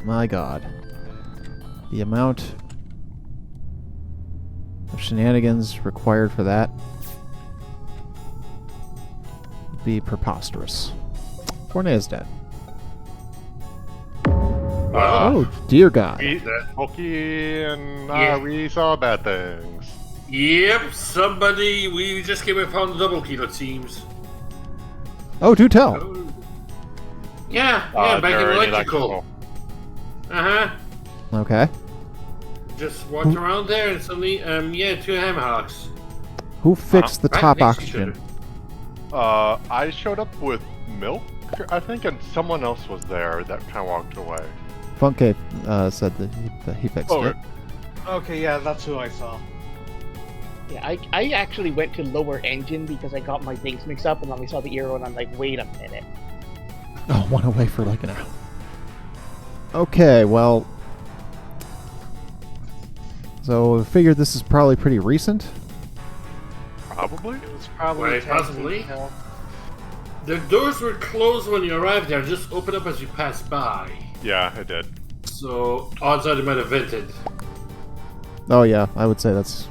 My god. The amount of shenanigans required for that would be preposterous. Cornet is dead. Oh, dear god. Pokey and we saw bad things. Yep, we just came upon the double kill, it seems. Oh, do tell. Yeah, back in electrical. Uh-huh. Okay. Just walked around there and suddenly, 2 Hammerhawks. Who fixed the Right top next to each oxygen? I showed up with Milk, I think, and someone else was there that kind of walked away. Funke said that he fixed it. Okay, yeah, that's who I saw. Yeah, I actually went to lower engine because I got my things mixed up, and then I saw the arrow, and I'm like, wait a minute. Oh, one away for like an hour. Okay, well. So I figured this is probably pretty recent. Probably. It was probably Right, possibly. The doors were closed when you arrived there, just opened up as you passed by. Yeah, it did. So odds are they might have vented. Oh yeah, I would say that's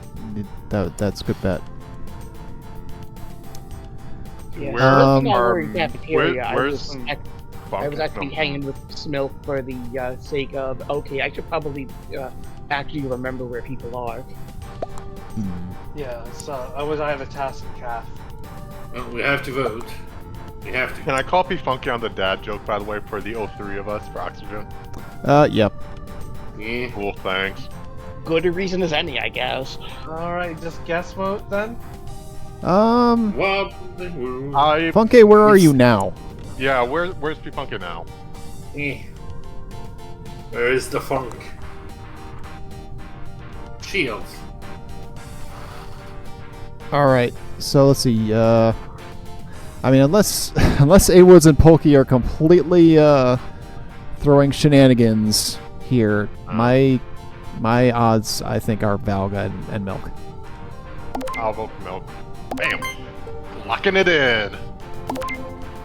a good bet. Yeah, Where looking at are- where in cafeteria, where's I was actually hanging with Smilk for the sake of, okay, I should probably actually remember where people are. Yeah, so I have a task in calf. Well, we have to vote. We have to. Can I copy Funky on the dad joke, by the way, for the 03 of us for oxygen? Yep. Yeah. Cool, thanks. Good a reason as any, I guess. Alright, just guess vote then? Well, Funke, where are you now? Yeah, where's P Funky now? Where is the funk? Shields. Alright, so let's see, I mean, unless A Woods and Polky are completely throwing shenanigans here, my odds I think are Valga and Milk. I'll vote for Milk. Bam! Locking it in!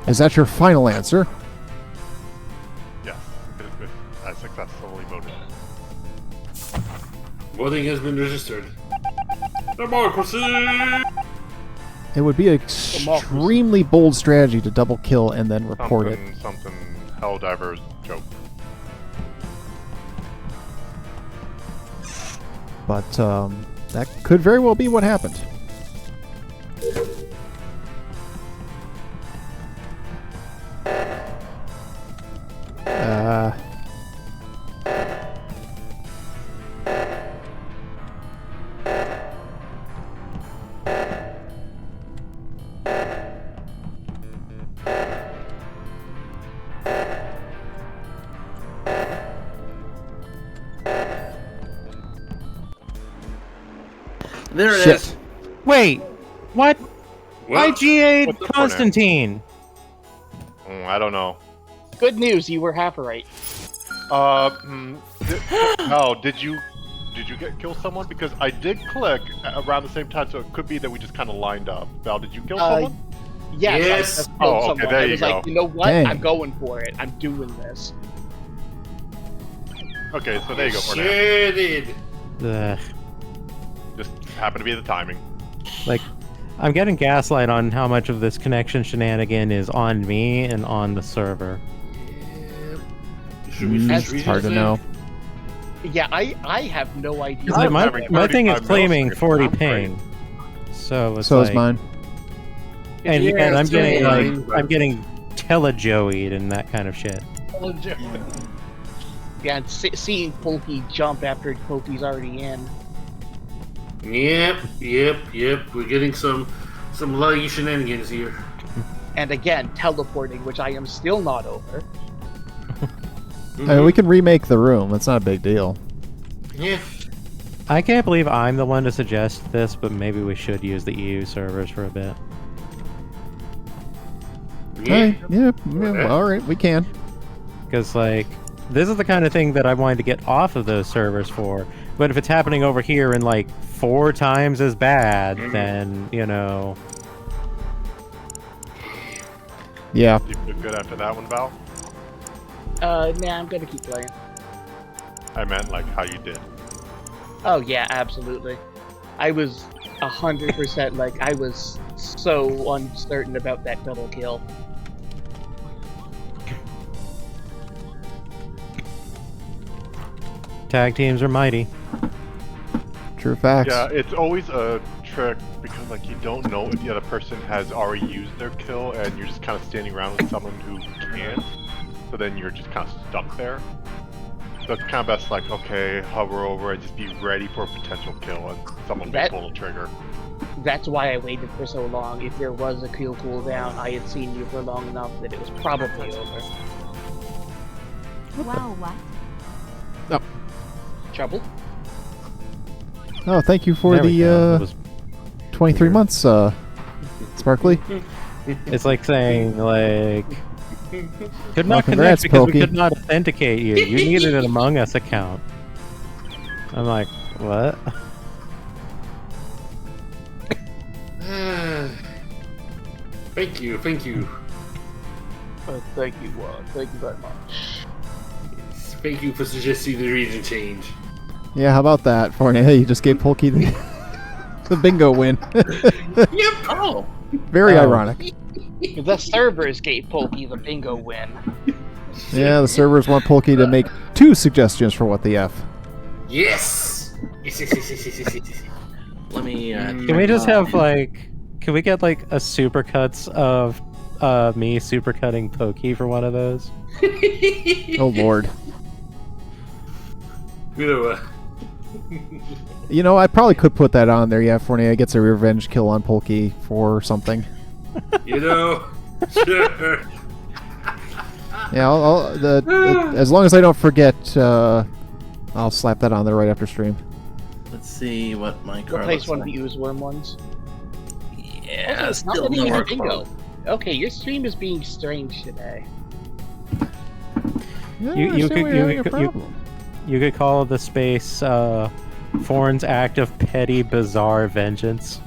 Is that your final answer? Yes, I successfully voted. Voting has been registered. Democracy! It would be an extremely bold strategy to double kill and then report it. Something Helldivers joke. But that could very well be what happened. There it Shit. is. Wait, what? Well, IGA what's the point, Constantine. I don't know. Good news, you were half right. Did you kill someone? Because I did click around the same time, so it could be that we just kind of lined up. Val, did you kill someone? Yes. Yes. I just killed Oh, okay, someone. there I you was go. like, you know what? Dang. I'm going for it. I'm doing this. Okay, so there you go for now. Sure did. Ugh. Just happened to be the timing. Like, I'm getting gaslight on how much of this connection shenanigan is on me and on the server. Should we It's hard to know. Yeah, I have no idea. Like, my having thing is 35 claiming milliseconds. 40 I'm ping. So it's So like, is mine. And Yeah, again, I'm getting same. like I'm getting telejoeyed and that kind of shit. Yeah, and seeing Polky jump after Polky's already in. Yep. We're getting some laggy shenanigans here. And again, teleporting, which I am still not over. I mean, we can remake the room. That's not a big deal. Yeah. I can't believe I'm the one to suggest this, but maybe we should use the EU servers for a bit. Hey, yeah, all right, we can. Because, like, this is the kind of thing that I wanted to get off of those servers for. But if it's happening over here and, like, 4 times as bad, then, you know... Yeah. You feel good after that one, Val? Nah, I'm gonna keep playing. I meant like how you did. Oh yeah, absolutely. I was 100% like, I was so uncertain about that double kill. Tag teams are mighty. True facts. Yeah, it's always a trick because like you don't know if the other person has already used their kill and you're just kind of standing around with someone who can't. So then you're just kind of stuck there. So it's kind of best like, okay, hover over and just be ready for a potential kill and someone may pull the trigger. That's why I waited for so long. If there was a kill cooldown, I had seen you for long enough that it was probably over. Wow, what? Trouble? Oh, thank you for There we the go. It was 23 months, Sparkly. It's like saying, like, could not congrats, connect because Pokey. we could not authenticate you. You needed an Among Us account. I'm like, what? Thank you. Thank you, Thank you very much. Thank you for suggesting the region change. Yeah, how about that, Fortnite? You just gave Pokey the bingo win. Yep. Oh. Very ironic. The servers gave Pokey the bingo win. Yeah, the servers want Pokey to make 2 suggestions for what the F. Yes. Yes. Let me. Can we just have like? Can we get like a supercuts of me supercutting Pokey for one of those? Oh Lord. You You know, I probably could put that on there. Yeah, Fortnite gets a revenge kill on Pokey for something. know, sure. Yeah, as long as I don't forget, I'll slap that on there right after stream. Let's see what my card Replace looks one like. of the use worm ones. Yeah, Also, still not no even work bingo. Okay, your stream is being strange today. You could call the space Forn's act of petty, bizarre vengeance.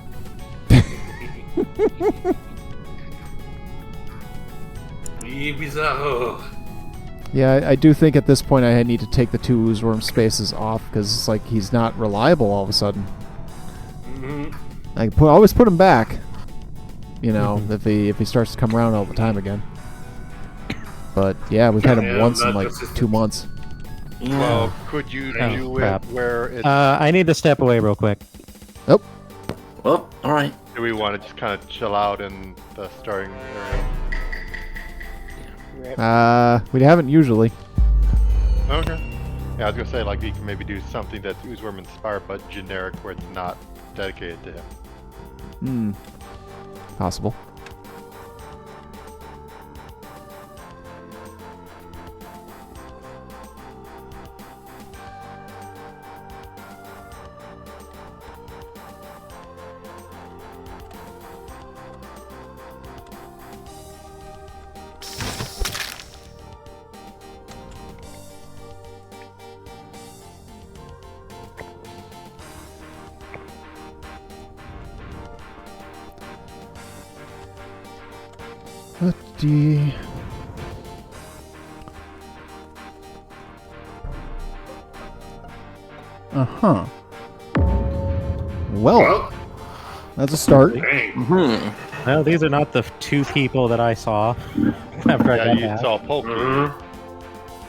Bizarro. Yeah, I do think at this point I need to take the 2 Oozworm spaces off because it's like he's not reliable all of a sudden. I can always put him back, you know, if he starts to come around all the time again. But yeah, we've had him Yeah, once in not like consistent. 2 months. Well, could you do crap. it where it's... I need to step away real quick. Oh. Well, alright. Do we want to just kind of chill out in the starting area? We haven't usually. Okay. Yeah, I was gonna say, like, we can maybe do something that's Oozworm inspired, but generic, where it's not dedicated to him. Possible. D. Uh-huh. Well, that's a start. Well, these are not the 2 people that I saw. After I Yeah, got you back. saw Pokey.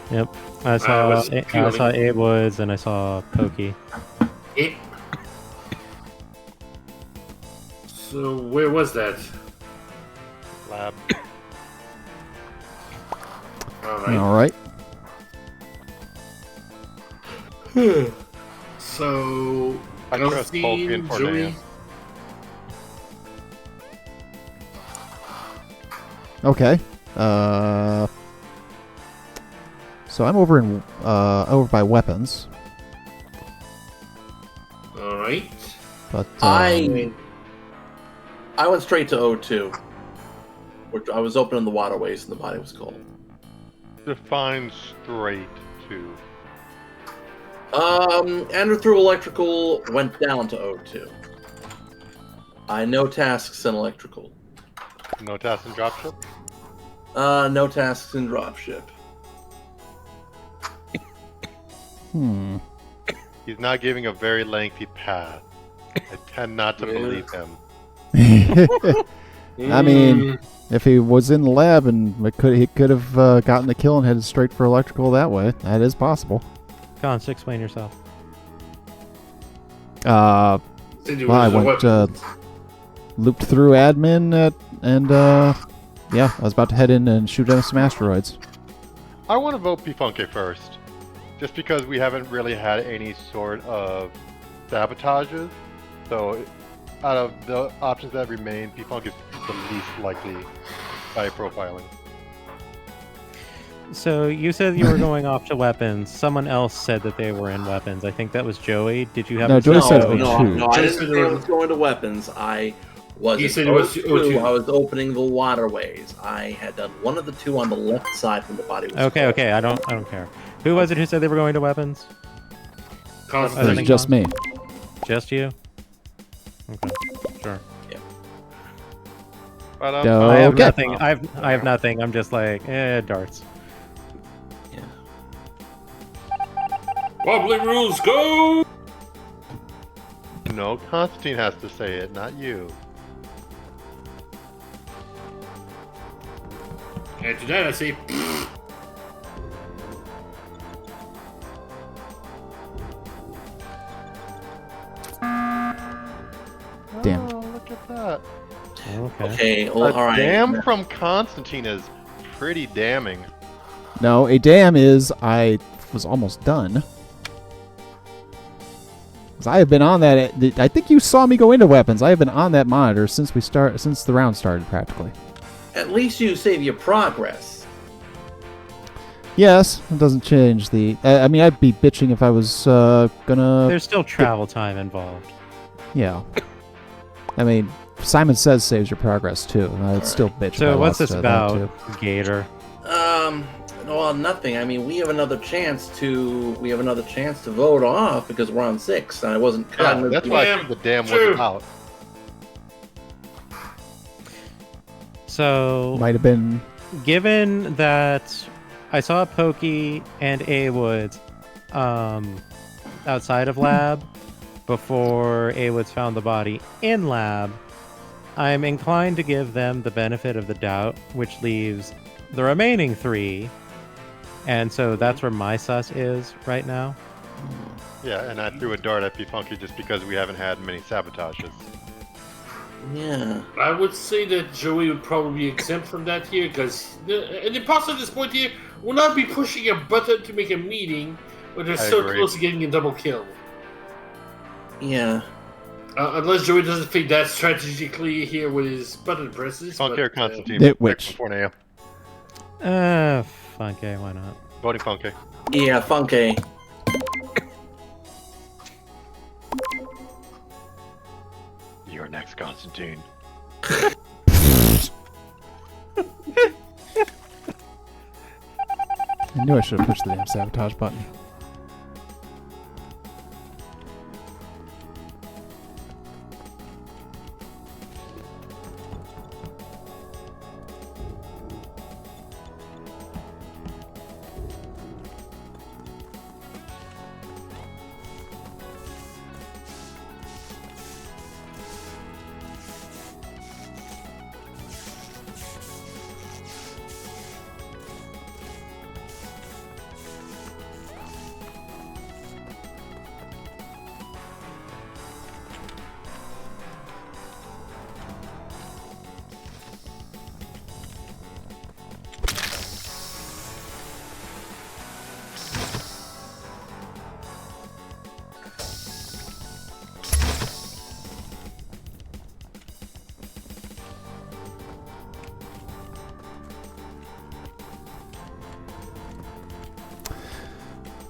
Yep. I saw Abe Woods and I saw Pokey. Yep. So where was that? Lab. All right. So I trust Pokey and Joey. Okay. So I'm over in over by weapons. All right. But I went straight to O2, which I was opening the waterways and the body was cold. Define straight to. Enter through electrical, went down to O2. I no tasks in electrical. No tasks in dropship? No tasks in dropship. He's not giving a very lengthy path. I tend not to believe him. I mean, if he was in the lab and he could have gotten the kill and headed straight for electrical that way, that is possible. Go on, explain yourself. Well, I went looped through admin and yeah, I was about to head in and shoot down some asteroids. I want to vote P-Funky first. Just because we haven't really had any sort of sabotages. So, out of the options that remain, P-Funk is the least likely by profiling. So you said you were going off to weapons. Someone else said that they were in weapons. I think that was Joey. Did you have? No, Joey said no, O2. no, I didn't say I was going to weapons. I was. He at said it was O2. O2. I was opening the waterways. I had done one of the two on the left side when the body was. Okay, cold. okay. I don't care. Who was it who said they were going to weapons? Constantine. It was just me. Just you? Okay, sure. But, No. I have Okay. nothing. I have nothing. I'm just like, darts. Wobbly rules, go! No, Constantine has to say it, not you. After that, I say. Damn. Oh, look at that. Okay. Well, A all right. damn from Constantine is pretty damning. No, a damn is I was almost done. 'Cause I have been on that. I think you saw me go into weapons. I have been on that monitor since the round started, practically. At least you save your progress. Yes, it doesn't change the. I mean, I'd be bitching if I was gonna. There's still travel time involved. Yeah. I mean, Simon Says saves your progress too. I'd still bitch. if I So what's lost this to that, about, too. Gator? Well, nothing. I mean, we have another chance to vote off because we're on 6, and I wasn't Yeah, cognizant. that's why I think the damn was about. So Might have been. given that I saw Pokey and A Woods outside of lab before A Woods found the body in lab, I'm inclined to give them the benefit of the doubt, which leaves the remaining 3. And so that's where my sus is right now. Yeah, and I threw a dart at Funky just because we haven't had many sabotages. Yeah. I would say that Joey would probably be exempt from that here, because an imposter at this point here will not be pushing a button to make a meeting when they're I so agree. close to getting a double kill. Yeah. Unless Joey doesn't think that strategically here with his button presses. Funky or but, Constantine? Which? Before now. Funky, why not? Voting Funky. Yeah, Funky. You're next, Constantine. I knew I should have pushed the damn sabotage button.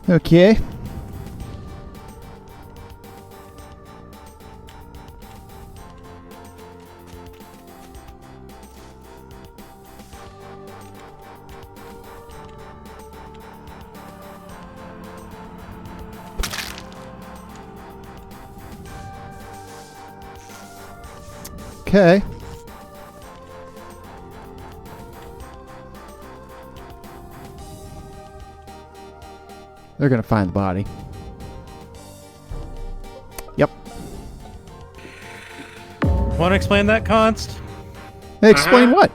Okay. Okay. They're gonna find the body. Yep. Want to explain that, Const? Hey, explain what?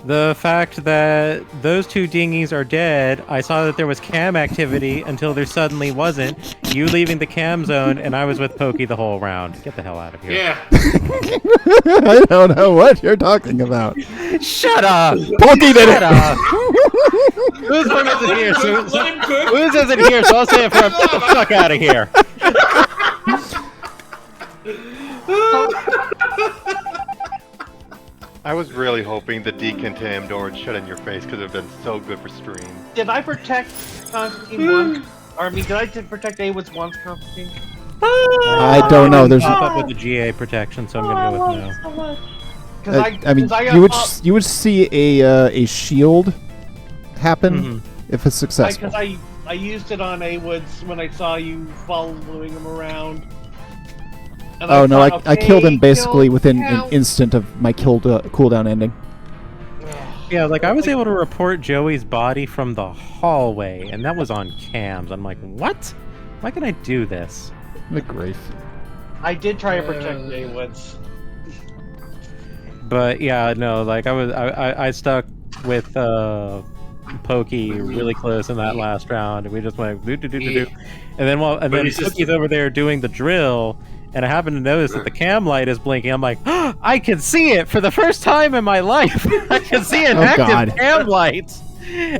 The fact that those 2 dinghies are dead, I saw that there was cam activity until there suddenly wasn't. You leaving the cam zone, and I was with Pokey the whole round. Get the hell out of here. Yeah. I don't know what you're talking about. Shut up! Pokey did it! Shut up! Whose one isn't here? Whose isn't here? So I'll say it for him. Get the fuck out of here. I was really hoping the decontamination door would shut in your face because it would have been so good for stream. Did I protect Constantine once? Or, I mean, did I protect Awood's once, Constantine? I don't know. There's Pop up with the GA protection, so I'm gonna go with no. I mean, you would see a shield happen if it's successful. Because I used it on Awood's when I saw you following him around. And Oh no! thought, I killed him okay, basically within an count. instant of my cooldown ending. Yeah, like I was able to report Joey's body from the hallway, and that was on cams. I'm like, what? Why can I do this? The grief. I did try to protect Awood's. But yeah, no, like I stuck with Pokey really close in that last round, and we just went do. And then Pokey's over there doing the drill, and I happen to notice that the cam light is blinking. I'm like, oh, I can see it for the first time in my life. I can see an active cam light.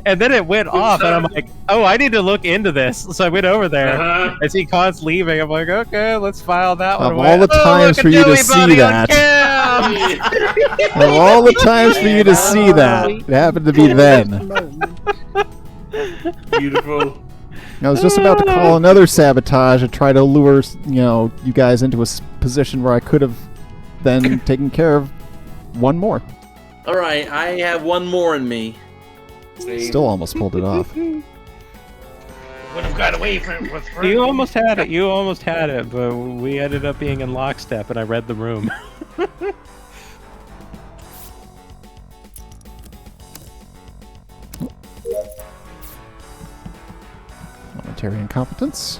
And then it went off, and I'm like, oh, I need to look into this. So I went over there. I see Con's leaving. I'm like, okay, let's file that one Of away. all the times for you to see that. Of all the times for you to see that, it happened to be then. Beautiful. I was just about to call another sabotage and try to lure, you guys into a position where I could have then taken care of one more. All right, I have one more in me. Still almost pulled it off. Would have got away from it with You almost had it, but we ended up being in lockstep, and I read the room. Monetary incompetence.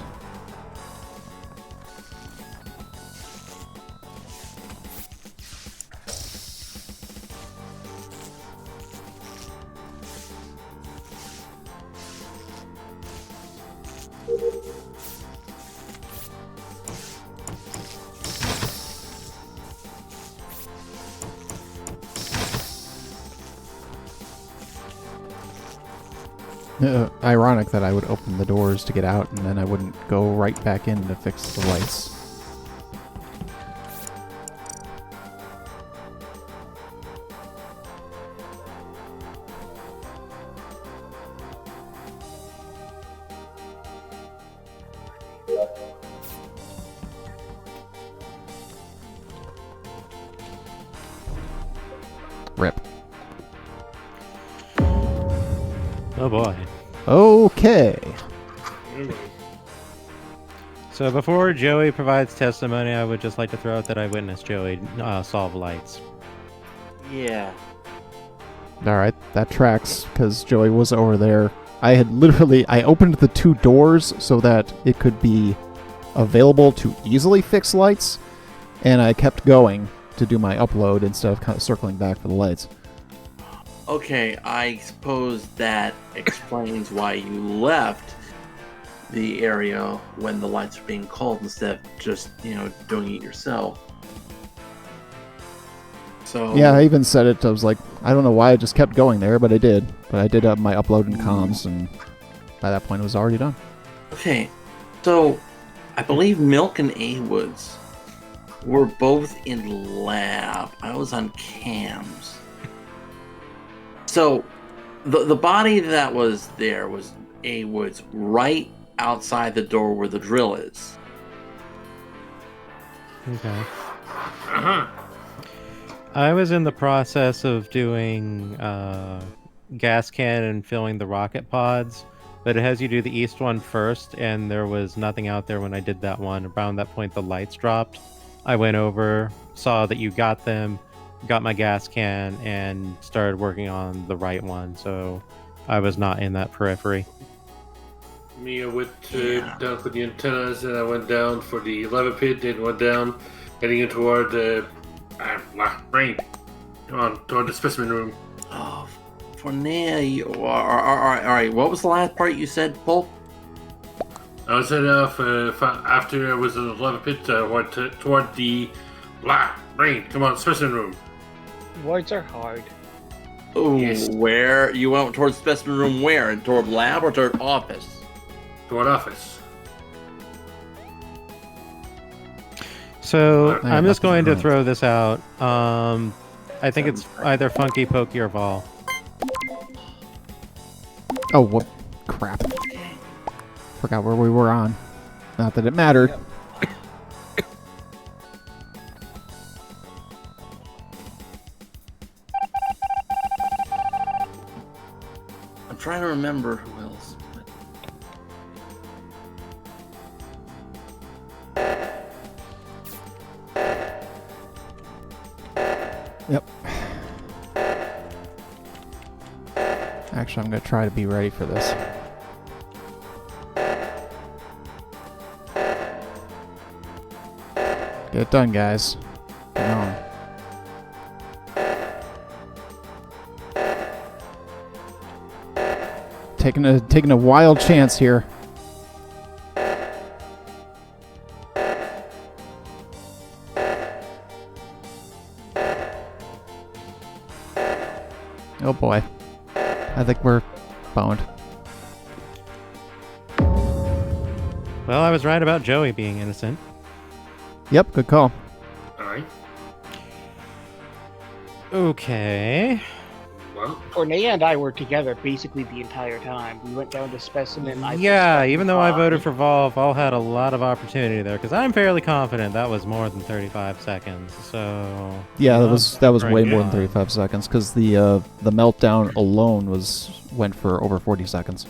Ironic that I would open the doors to get out and then I wouldn't go right back in to fix the lights. Rip. Oh boy. Okay. So before Joey provides testimony, I would just like to throw out that I witnessed Joey solve lights. Yeah. Alright, that tracks, because Joey was over there. I opened the two doors so that it could be available to easily fix lights, and I kept going to do my upload instead of kind of circling back for the lights. Okay, I suppose that explains why you left the area when the lights are being called instead of just, doing it yourself. So Yeah, I even said it. I was like, I don't know why I just kept going there, but I did. But I did up my upload and comms, and by that point it was already done. Okay, so I believe Milk and A-Woods were both in lab. I was on cams. So, the body that was there was A-Woods right outside the door where the drill is. Okay. I was in the process of doing gas can and filling the rocket pods, but it has you do the east one first, and there was nothing out there when I did that one. Around that point, the lights dropped. I went over, saw that you got them, got my gas can, and started working on the right one, so I was not in that periphery. Me, I went down for the antennas, and I went down for the lava pit, then went down, heading in toward the brain. Come on, toward the specimen room. Oh, for now, you are. Alright, what was the last part you said, Paul? I was heading off after I was in the lava pit, went toward the brain. Come on, specimen room. Words are hard. Oh, Yes. where? You went towards specimen room where? Toward lab or toward office? Toward office. So I I'm just have nothing going to to throw this out. I think it's either Funky, Pokey, or Vol. Oh, what crap. Forgot where we were on. Not that it mattered. I'm trying to remember who else. Yep. Actually, I'm going to try to be ready for this. Get it done, guys. Come on. Taking a wild chance here. Oh boy. I think we're boned. Well, I was right about Joey being innocent. Yep, good call. Alright. Okay. Well, Ornea and I were together basically the entire time. We went down to Specimen. Yeah, even though I voted for Vol, Vol had a lot of opportunity there, because I'm fairly confident that was more than 35 seconds, so... Yeah, that was way more than good. 35 seconds, because the meltdown alone went for over 40 seconds.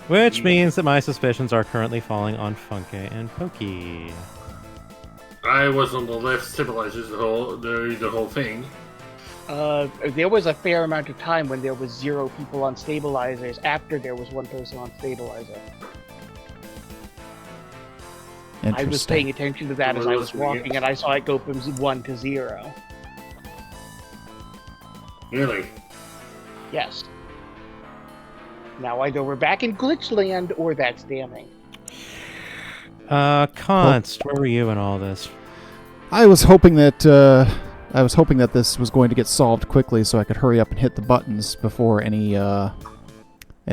Which means that my suspicions are currently falling on Funke and Pokey. I was on the left stabilizers the whole thing. There was a fair amount of time when there was 0 people on stabilizers after there was 1 person on stabilizer. I was paying attention to that as I was walking, and I saw it go from 1 to 0. Really? Yes. Now either we're back in Glitchland, or that's damning. Const, where were you in all this? I was hoping that this was going to get solved quickly, so I could hurry up and hit the buttons before any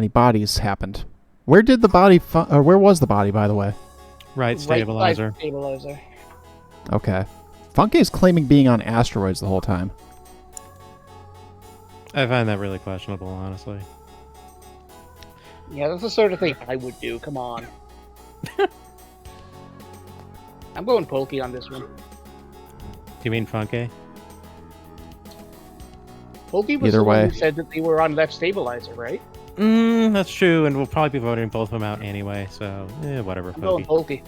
bodies happened. Where did the body? Where was the body, by the way? Right stabilizer. Right stabilizer. Okay. Funke is claiming being on asteroids the whole time. I find that really questionable, honestly. Yeah, that's the sort of thing I would do. Come on. I'm going Pokey on this one. Do you mean Funke? Pokey was Either the one way. who said that they were on left stabilizer, right? That's true, and we'll probably be voting both of them out anyway, so whatever. I'm going Pokey.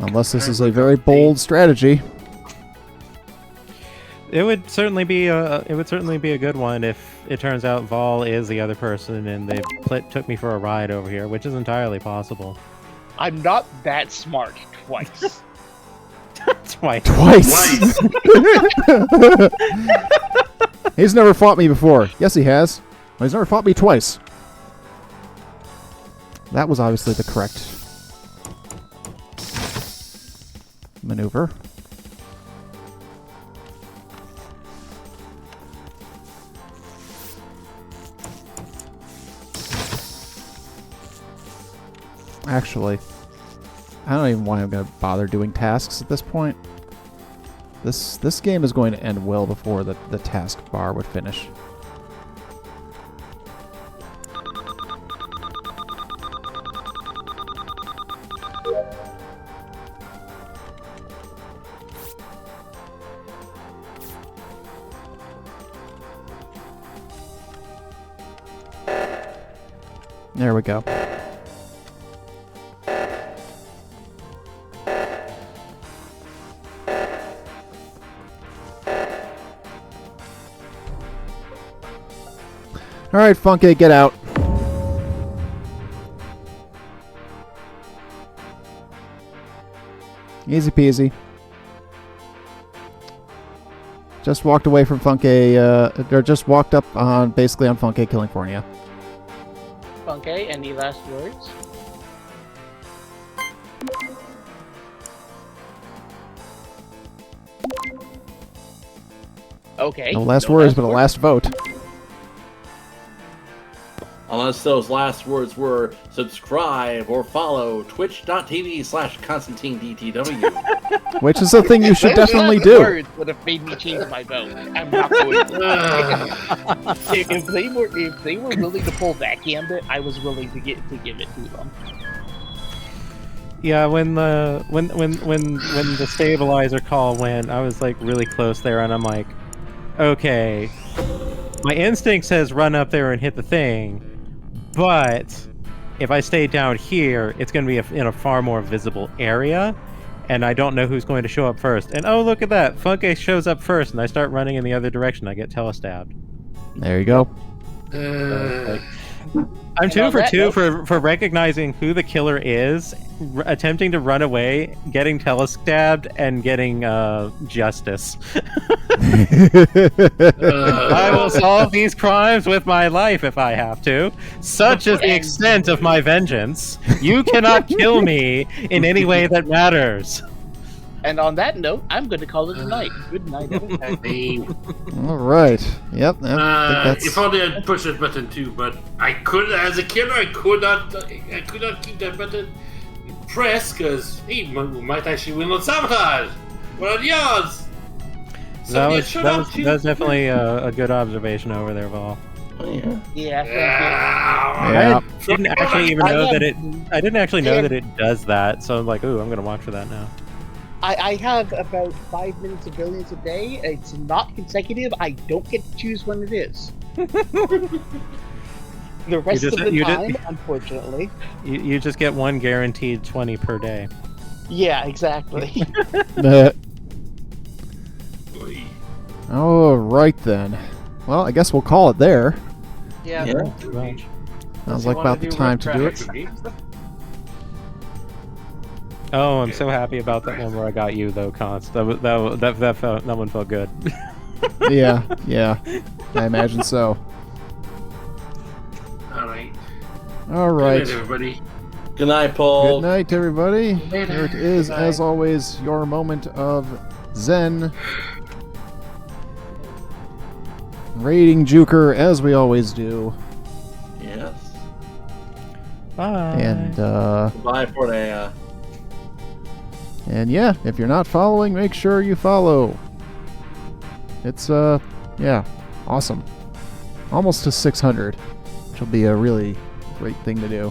Unless this is a very bold strategy. It would certainly be a good one if it turns out Vol is the other person and they took me for a ride over here, which is entirely possible. I'm not that smart twice. Twice. He's never fought me before. Yes, he has. Well, he's never fought me twice. That was obviously the correct maneuver. Actually, I don't even want to gonna bother doing tasks at this point. This game is going to end well before the task bar would finish. There we go. All right, Funke, get out. Easy peasy. Just walked away from Funke, or just walked up on, basically on Funke killing Fornia. Okay, any last words? Okay. No last words, but a last vote. Unless those last words were subscribe or follow twitch.tv/ConstantineDTW. Which is a thing you should Those definitely last do. Words would have made me change my vote. I'm not going to. if they were willing to pull that gambit, I was willing to give it to them. Yeah, when the stabilizer call went, I was like really close there, and I'm like, okay, my instinct says run up there and hit the thing, but if I stay down here, it's going to be in a far more visible area, and I don't know who's going to show up first. And oh, look at that, Funke shows up first, and I start running in the other direction. I get telestabbed. There you go. I'm 2 for 2 for recognizing who the killer is, attempting to run away, getting telestabbed, and getting justice. I will solve these crimes with my life if I have to. Such is the extent of my vengeance. You cannot kill me in any way that matters. And on that note, I'm going to call it a night. Good night, everybody. All right. Yep. I think that's... If only I'd push that button too, but I could, as a killer, I could not keep that button pressed because he might actually win on sabotage. What are the odds? That was definitely a good observation over there, Vol. Yeah. I didn't actually even know that it. I didn't actually know that it does that, so I'm like, ooh, I'm gonna watch for that now. I have about 5 minutes of brilliance a day. It's not consecutive. I don't get to choose when it is. The rest of the time, unfortunately. You just get one guaranteed 20 per day. Yeah, exactly. All right then. Well, I guess we'll call it there. Yeah. Sounds like about the time to do it. Oh, I'm so happy about that one where I got you though, Const. That one felt good. yeah, I imagine so. All right. All right. Good night, everybody. Good night, Paul. Good night, everybody. Later. Here it is, Good night. as always, your moment of zen. Rating Juker, as we always do. Yes. Bye. And Bye for the. And yeah, if you're not following, make sure you follow. It's yeah, awesome. Almost to 600, which will be a really great thing to do.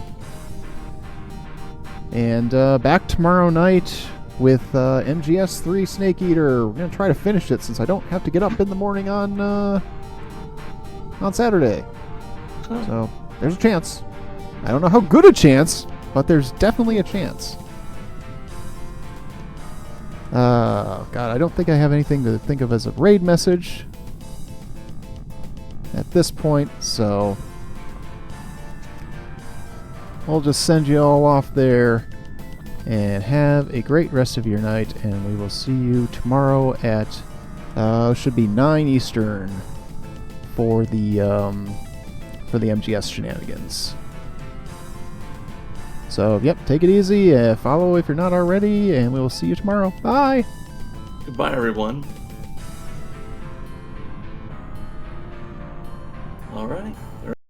And back tomorrow night with MGS3 Snake Eater. We're gonna try to finish it since I don't have to get up in the morning on Saturday. So there's a chance. I don't know how good a chance, but there's definitely a chance. God, I don't think I have anything to think of as a raid message at this point, so I'll just send you all off there and have a great rest of your night, and we will see you tomorrow at should be 9 Eastern for the MGS shenanigans. So, yep, take it easy, follow if you're not already, and we will see you tomorrow. Bye! Goodbye, everyone. Alright.